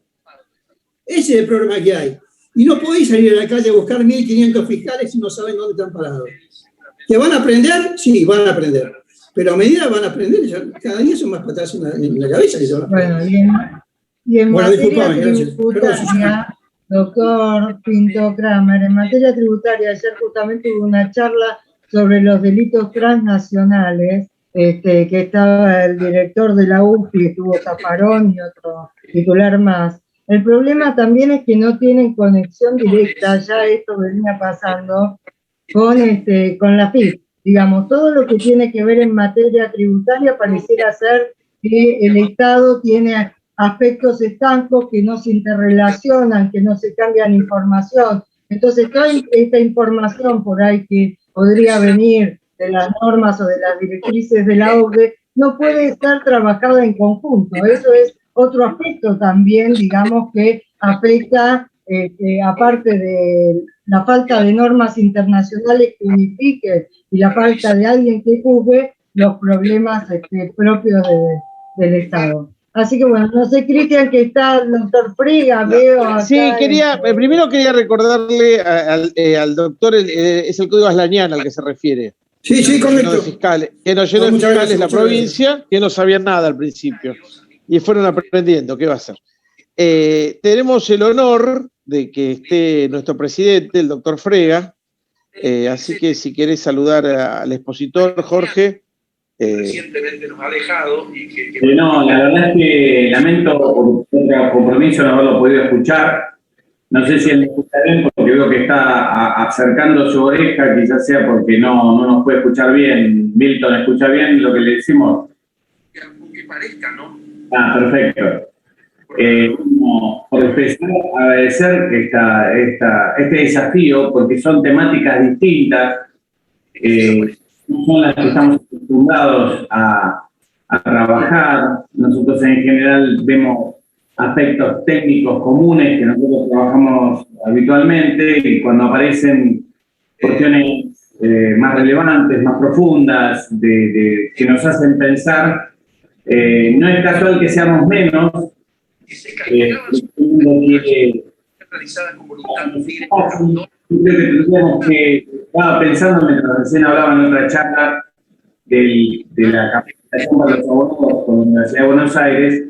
H: Ese es el problema que hay. Y no podéis salir a la calle a buscar 1.500 fiscales si no saben dónde están parados. ¿Que van a aprender? Sí, van a aprender. Pero a medida van a aprender, cada día son más patadas en la cabeza que se van a aprender.
B: Bueno, y en materia tributaria, doctor Pinto Kramer, en materia tributaria, ayer justamente hubo una charla sobre los delitos transnacionales, que estaba el director de la UFI, estuvo Zafarón y otro titular más. El problema también es que no tienen conexión directa, ya esto venía pasando, con la FIP. Digamos, todo lo que tiene que ver en materia tributaria pareciera ser que el Estado tiene aspectos estancos que no se interrelacionan, que no se cambian información. Entonces, toda esta información por ahí que podría venir de las normas o de las directrices de la OCDE, no puede estar trabajada en conjunto. Eso es otro aspecto también, digamos, que afecta, aparte de la falta de normas internacionales que unifiquen y la falta de alguien que juzgue los problemas propios del Estado. Así que bueno, no sé, Cristian, que está el doctor Frega, veo acá.
A: Sí, primero quería recordarle al doctor, es el código aslaniano al que se refiere.
H: Sí, correcto.
A: Que nos llenó de fiscales la provincia, que no sabían nada al principio. Y fueron aprendiendo, ¿qué va a hacer? Tenemos el honor de que esté nuestro presidente, el doctor Frega, así que si querés saludar al expositor, Jorge.
I: Recientemente nos ha dejado y no, la verdad es que lamento por compromiso no haberlo podido escuchar. No sé si él me escucha bien porque veo que está acercando su oreja, quizás sea porque no nos puede escuchar bien. Milton, ¿escucha bien lo que le decimos?
J: Aunque parezca, ¿no?
I: Ah, perfecto. Por empezar, agradecer este desafío porque son temáticas distintas. No son las que estamos acostumbrados a trabajar. Nosotros en general vemos aspectos técnicos comunes que nosotros trabajamos habitualmente y cuando aparecen cuestiones más relevantes, más profundas, que nos hacen pensar, no es casual que seamos menos. Creo que tendríamos que, estaba pensando mientras recién hablaba en otra charla de la capacitación para los abogados con la Universidad de Buenos Aires,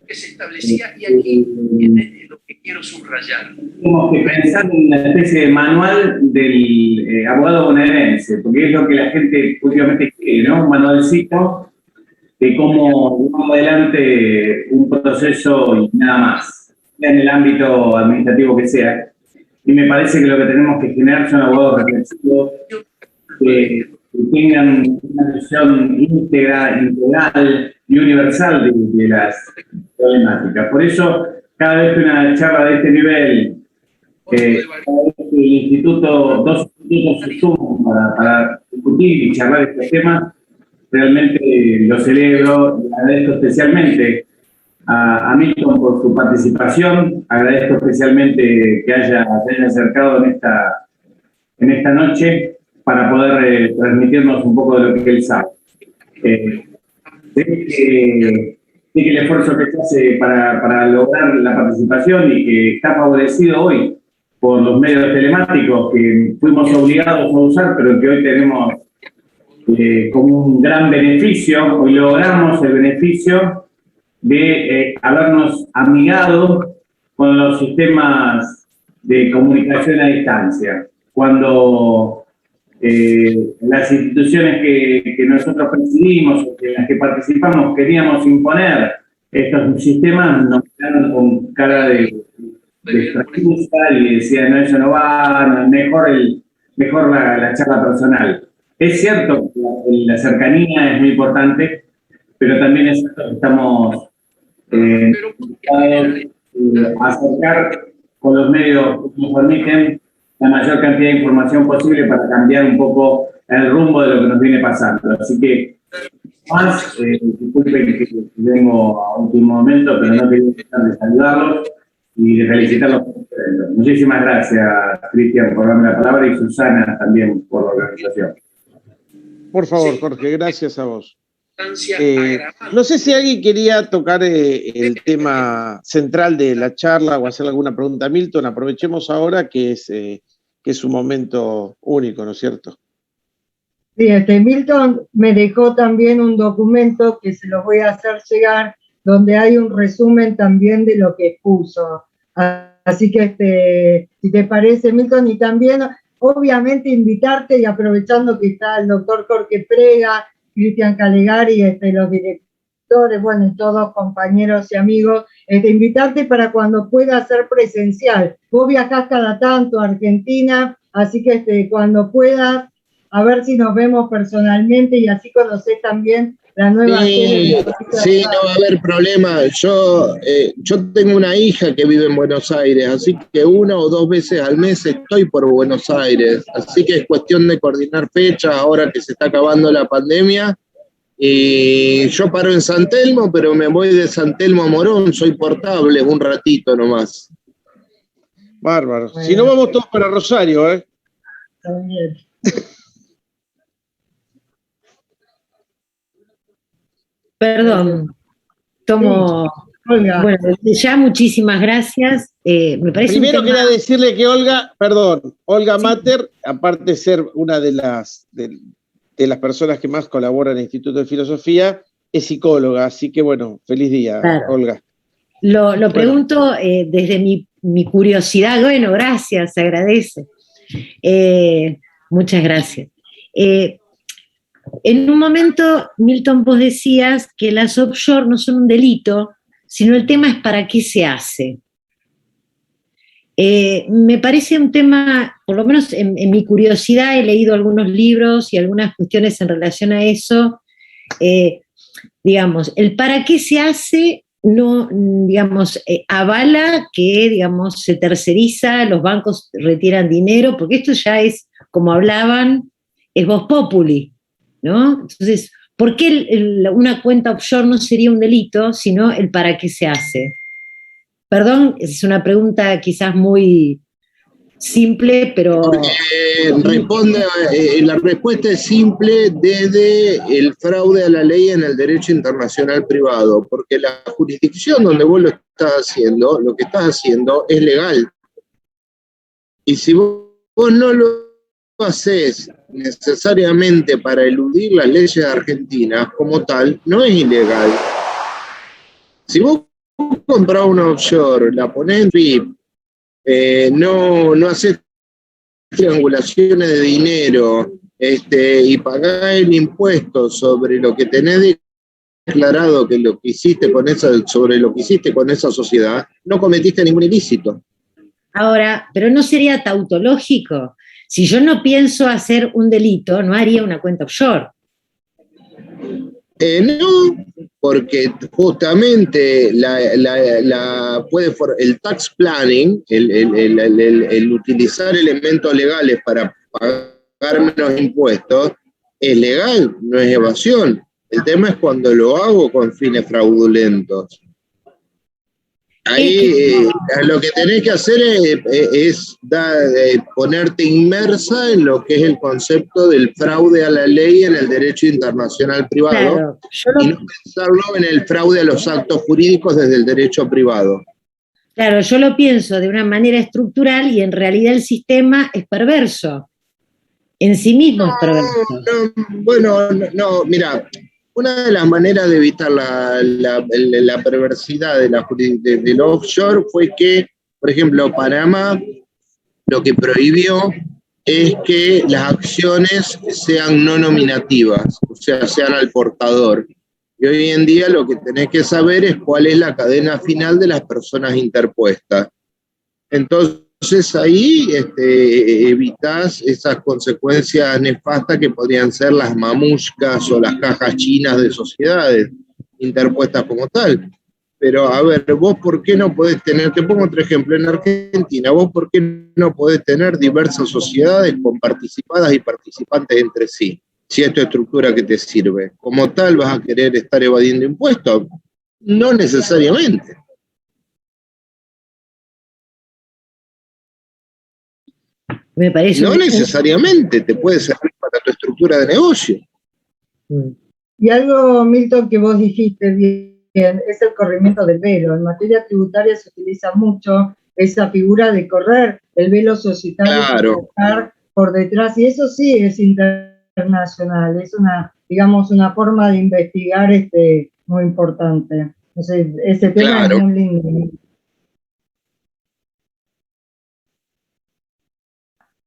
J: que se establecía, y aquí viene lo que quiero subrayar.
I: Tenemos que pensar en una especie de manual del abogado bonaerense, porque es lo que la gente últimamente quiere, ¿no? Un manualcito de cómo llevar adelante un proceso y nada más, sea en el ámbito administrativo que sea. Y me parece que lo que tenemos que generar son abogados reflexivos que tengan una visión íntegra, integral y universal de las problemáticas. Por eso, cada vez que una charla de este nivel, cada vez que el instituto, dos institutos se suman para discutir y charlar estos temas, realmente lo celebro y agradezco especialmente a Milton por su participación, agradezco especialmente que se haya acercado en esta noche para poder transmitirnos un poco de lo que él sabe. Sé que el esfuerzo que se hace para lograr la participación y que está favorecido hoy por los medios telemáticos que fuimos obligados a usar, pero que hoy tenemos como un gran beneficio, hoy logramos el beneficio de habernos amigado con los sistemas de comunicación a distancia. Cuando las instituciones que nosotros presidimos, en las que participamos, queríamos imponer estos sistemas, nos quedaron con cara de extrañeza y decían, no, eso no va, mejor la charla personal. Es cierto que la cercanía es muy importante, pero también es cierto que estamos acercar con los medios que nos permiten la mayor cantidad de información posible para cambiar un poco el rumbo de lo que nos viene pasando. Así que, más, disculpen que vengo a último momento, pero no quería dejar de saludarlos y de felicitarlos por este evento. Muchísimas gracias, Cristian, por darme la palabra y Susana también por la organización.
A: Por favor, Jorge, gracias a vos. No sé si alguien quería tocar el tema central de la charla o hacer alguna pregunta a Milton. Aprovechemos ahora que es un momento único, ¿no es cierto?
B: Sí, Milton me dejó también un documento que se los voy a hacer llegar, donde hay un resumen también de lo que expuso. Así que, si te parece, Milton, y también, obviamente, invitarte, y aprovechando que está el doctor Jorge Prega, Cristian Calegari, los directores, bueno, y todos compañeros y amigos, invitarte para cuando pueda ser presencial. Vos viajás cada tanto a Argentina, así que cuando puedas, a ver si nos vemos personalmente y así conocés también la nueva sede.
C: Sí, no va a haber problema. Yo tengo una hija que vive en Buenos Aires, así que 1 o 2 veces al mes estoy por Buenos Aires. Así que es cuestión de coordinar fechas ahora que se está acabando la pandemia. Y yo paro en San Telmo, pero me voy de San Telmo a Morón, soy portable un ratito nomás.
A: Bárbaro. Bueno, si no, vamos todos para Rosario, ¿eh?
B: También.
K: Perdón, tomo... Sí. Olga. Bueno, ya muchísimas gracias. Me parece
A: primero quería decirle que Olga Mater, aparte de ser una de las personas que más colabora en el Instituto de Filosofía, es psicóloga, así que bueno, feliz día, claro. Olga.
K: Lo pregunto desde mi curiosidad, bueno, gracias, se agradece. Muchas gracias. En un momento, Milton, vos decías que las offshore no son un delito, sino el tema es para qué se hace. Me parece un tema, por lo menos en mi curiosidad, he leído algunos libros y algunas cuestiones en relación a eso. Digamos, el para qué se hace no, digamos, avala que, digamos, se terceriza, los bancos retiran dinero, porque esto ya es, como hablaban, es vox populi, ¿no? Entonces, ¿por qué una cuenta offshore no sería un delito, sino el para qué se hace? Perdón, es una pregunta quizás muy simple, pero...
C: la respuesta es simple desde el fraude a la ley en el derecho internacional privado, porque la jurisdicción donde vos lo que estás haciendo es legal. Y si vos no lo haces necesariamente para eludir las leyes argentinas como tal, no es ilegal. Si vos compras una offshore, la ponés en VIP, no haces triangulaciones de dinero y pagás el impuesto sobre lo que tenés declarado que lo que hiciste sobre lo que hiciste con esa sociedad, no cometiste ningún ilícito.
K: Ahora, pero no sería tautológico. Si yo no pienso hacer un delito, no haría una cuenta offshore.
C: No, porque justamente el tax planning, el utilizar elementos legales para pagar menos impuestos, es legal, no es evasión. El tema es cuando lo hago con fines fraudulentos. Ahí lo que tenés que hacer es ponerte inmersa en lo que es el concepto del fraude a la ley en el derecho internacional privado, y no pensarlo en el fraude a los actos jurídicos desde el derecho privado.
K: Claro, yo lo pienso de una manera estructural y en realidad el sistema es perverso. En sí mismo es perverso.
C: Mira, una de las maneras de evitar la perversidad del offshore fue que, por ejemplo, Panamá lo que prohibió es que las acciones sean no nominativas, o sea, sean al portador. Y hoy en día lo que tenés que saber es cuál es la cadena final de las personas interpuestas. Entonces ahí evitás esas consecuencias nefastas que podrían ser las mamushkas o las cajas chinas de sociedades interpuestas como tal. Pero a ver, vos por qué no podés tener, te pongo otro ejemplo, en Argentina, vos por qué no podés tener diversas sociedades con participadas y participantes entre sí, si es tu estructura que te sirve. ¿Como tal vas a querer estar evadiendo impuestos? No necesariamente.
K: Me parece
C: no necesariamente te puede servir para tu estructura de negocio.
B: Y algo, Milton, que vos dijiste bien, es el corrimiento del velo. En materia tributaria se utiliza mucho esa figura de correr el velo societario por detrás, y eso sí es internacional, es una forma de investigar muy importante. Entonces, ese tema es muy lindo.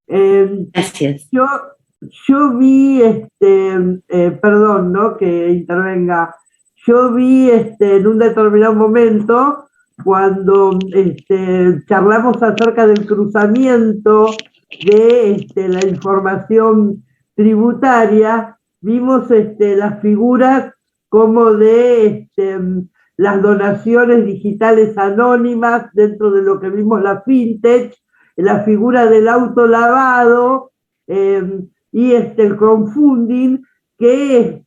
K: Gracias.
F: Yo vi, perdón, ¿no? Que intervenga. Yo vi en un determinado momento, cuando charlamos acerca del cruzamiento de la información tributaria, vimos las figuras como de las donaciones digitales anónimas dentro de lo que vimos la fintech, la figura del autolavado y el crowdfunding, que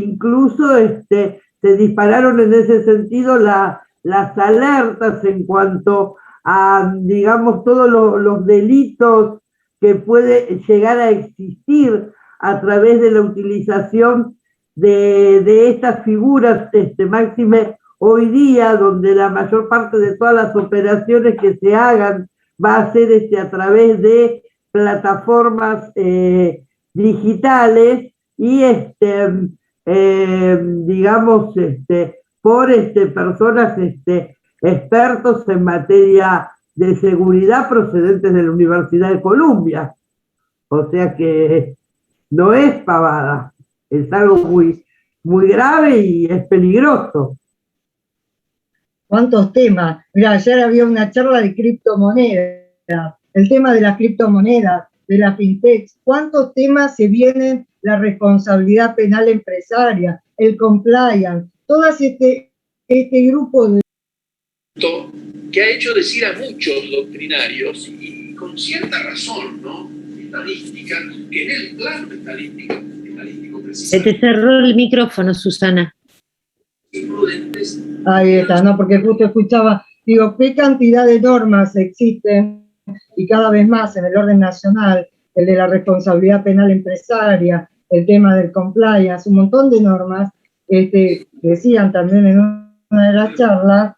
F: incluso se dispararon en ese sentido las alertas en cuanto a, digamos, todos los delitos que puede llegar a existir a través de la utilización de estas figuras, máxime hoy día, donde la mayor parte de todas las operaciones que se hagan va a ser a través de plataformas digitales y digamos por personas expertos en materia de seguridad procedentes de la Universidad de Columbia. O sea que no es pavada, es algo muy, muy grave y es peligroso.
B: ¿Cuántos temas? Mira, ayer había una charla de criptomonedas, el tema de las criptomonedas, de la fintech. ¿Cuántos temas se vienen? La responsabilidad penal empresaria, el compliance, todo este grupo de...
J: que ha hecho decir a muchos doctrinarios, y con cierta razón, ¿no? Estadística, que en el plano estadístico precisamente...
K: Se te cerró el micrófono, Susana.
B: Ahí está, ¿no? Porque justo escuchaba, digo, ¿qué cantidad de normas existen? Y cada vez más en el orden nacional, el de la responsabilidad penal empresaria, el tema del compliance, un montón de normas, decían también en una de las charlas,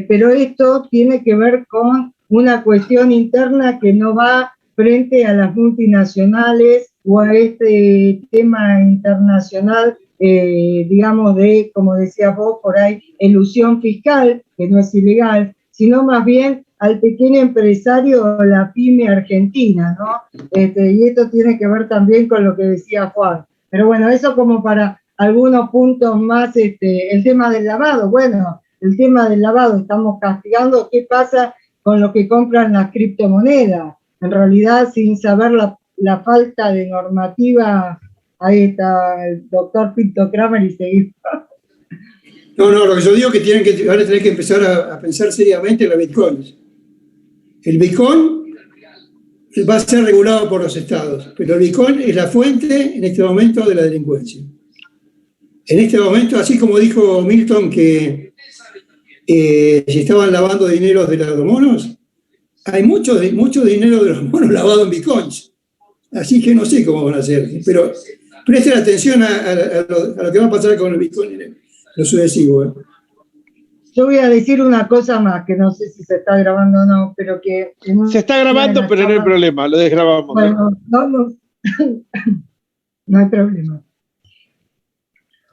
B: pero esto tiene que ver con una cuestión interna que no va frente a las multinacionales o a este tema internacional, digamos, de, como decías vos por ahí, elusión fiscal, que no es ilegal, sino más bien al pequeño empresario o la pyme argentina, ¿no? Y esto tiene que ver también con lo que decía Juan. Pero bueno, eso como para algunos puntos más, el tema del lavado. Bueno, el tema del lavado, estamos castigando qué pasa con lo que compran las criptomonedas. En realidad, sin saber la falta de normativa, ahí está el doctor Pinto Kramer y seguimos.
H: No, lo que yo digo es que van a tener que empezar a pensar seriamente en los bitcoins. El bitcoin va a ser regulado por los estados, pero el bitcoin es la fuente en este momento de la delincuencia. En este momento, así como dijo Milton que se estaban lavando dinero de los monos, hay mucho dinero de los monos lavado en bitcoins. Así que no sé cómo van a hacer, pero presten atención a lo que va a pasar con el bitcoin en lo sucesivo.
B: Yo voy a decir una cosa más, que no sé si se está grabando o no, pero que...
A: Se está grabando, pero no hay problema, lo desgrabamos.
B: Bueno, no hay problema.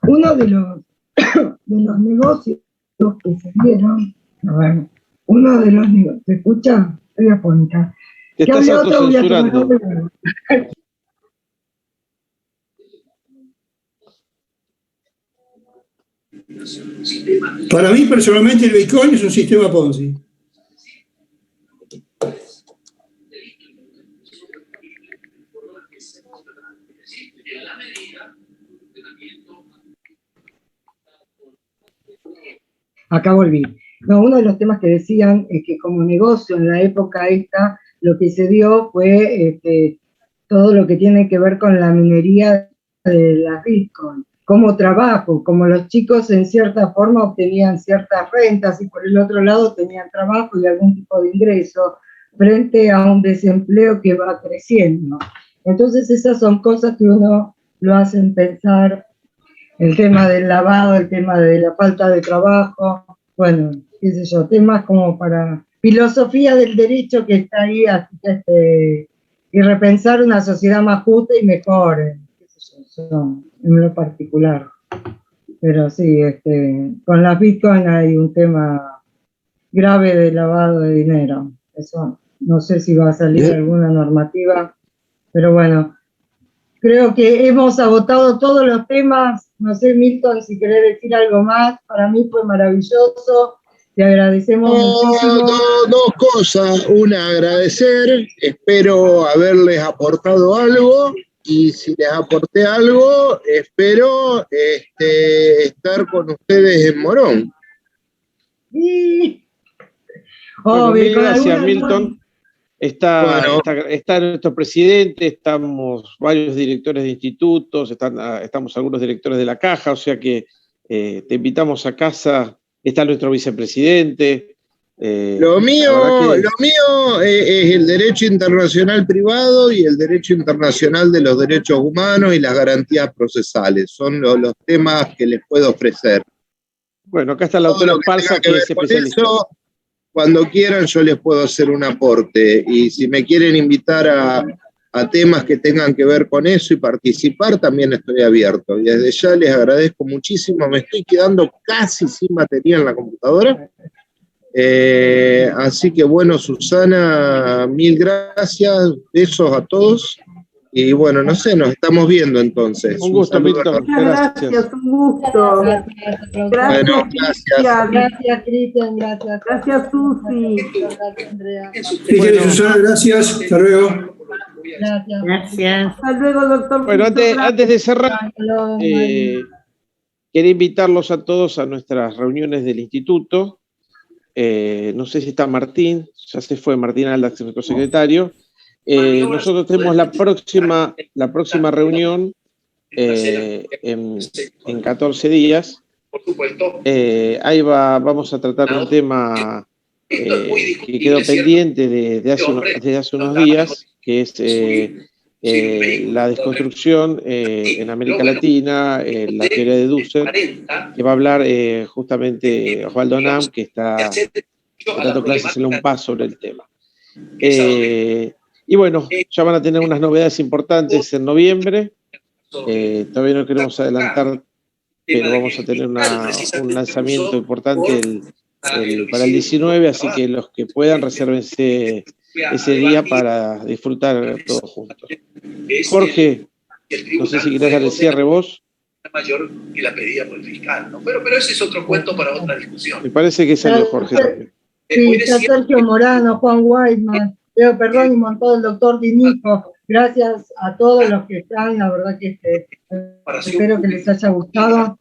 B: Uno de los negocios que se dieron, uno de los negocios, ¿se escucha? Estoy afónica.
A: Te estás autocensurando.
H: Para mí, personalmente, el Bitcoin es un sistema Ponzi.
B: Acá volví. No, uno de los temas que decían es que como negocio en la época esta, lo que se dio fue todo lo que tiene que ver con la minería de la Bitcoin, como trabajo, como los chicos en cierta forma obtenían ciertas rentas y por el otro lado tenían trabajo y algún tipo de ingreso frente a un desempleo que va creciendo. Entonces esas son cosas que uno lo hacen pensar, el tema del lavado, el tema de la falta de trabajo, bueno, qué sé yo, temas como para filosofía del derecho que está ahí, así que, y repensar una sociedad más justa y mejor, qué sé yo, en lo particular. Pero sí, con las Bitcoin hay un tema grave de lavado de dinero. Eso no sé si va a salir alguna normativa, pero bueno, creo que hemos agotado todos los temas. No sé, Milton, si querés decir algo más. Para mí fue maravilloso. Te agradecemos muchísimo.
C: Dos cosas. Una, agradecer. Espero haberles aportado algo. Y si les aporté algo, espero estar con ustedes en Morón.
B: Sí.
A: Bueno, mil gracias, Milton. Está nuestro presidente, estamos varios directores de institutos, estamos algunos directores de la Caja, o sea que te invitamos a casa, está nuestro vicepresidente.
C: Lo mío es el derecho internacional privado y el derecho internacional de los derechos humanos y las garantías procesales. Son los temas que les puedo ofrecer.
A: Bueno, acá está la autora Esparza, que es especialista.
C: Cuando quieran yo les puedo hacer un aporte, y si me quieren invitar a temas que tengan que ver con eso y participar, también estoy abierto. Y desde ya les agradezco muchísimo, me estoy quedando casi sin batería en la computadora. Así que bueno, Susana, mil gracias, besos a todos. Y bueno, no sé, nos estamos viendo entonces.
A: Un gusto, Milton.
F: Gracias, un gusto.
C: Bueno, gracias.
B: Gracias, Cristian, gracias.
F: Gracias, Susi.
B: Gracias, Andrea.
H: Susana, gracias. Hasta luego.
B: Gracias.
F: Hasta luego, doctor.
A: Bueno, antes de cerrar, quería invitarlos a todos a nuestras reuniones del instituto. No sé si está Martín, ya se fue Martín Aldax, nuestro secretario. Nosotros tenemos la próxima reunión en 14 días. Ahí vamos a tratar un tema que quedó pendiente desde hace unos días, que es la desconstrucción en América Latina, la teoría de Dussel, que va a hablar justamente Osvaldo Nam, que está dando clases en la UNPAS sobre el tema. Y bueno, ya van a tener unas novedades importantes en noviembre. Todavía no queremos adelantar, pero vamos a tener un lanzamiento importante para el 19, así que los que puedan, resérvense ese día para disfrutar todos juntos. Jorge, no sé si querés dar el cierre vos.
J: Mayor que la pedida por el fiscal, ¿no? Pero ese es otro cuento para otra discusión.
A: Me parece que salió Jorge también.
B: Sí, está Sergio Morano, Juan Weisman, Leo Perroni, montado el doctor Dinico, Gracias a todos los que están, la verdad que espero que les haya gustado.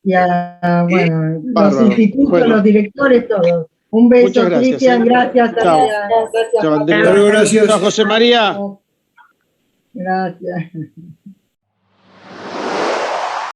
B: Y a los institutos, los directores, todos. Un beso, Cristian, gracias.
A: Gracias, José María.
B: Gracias.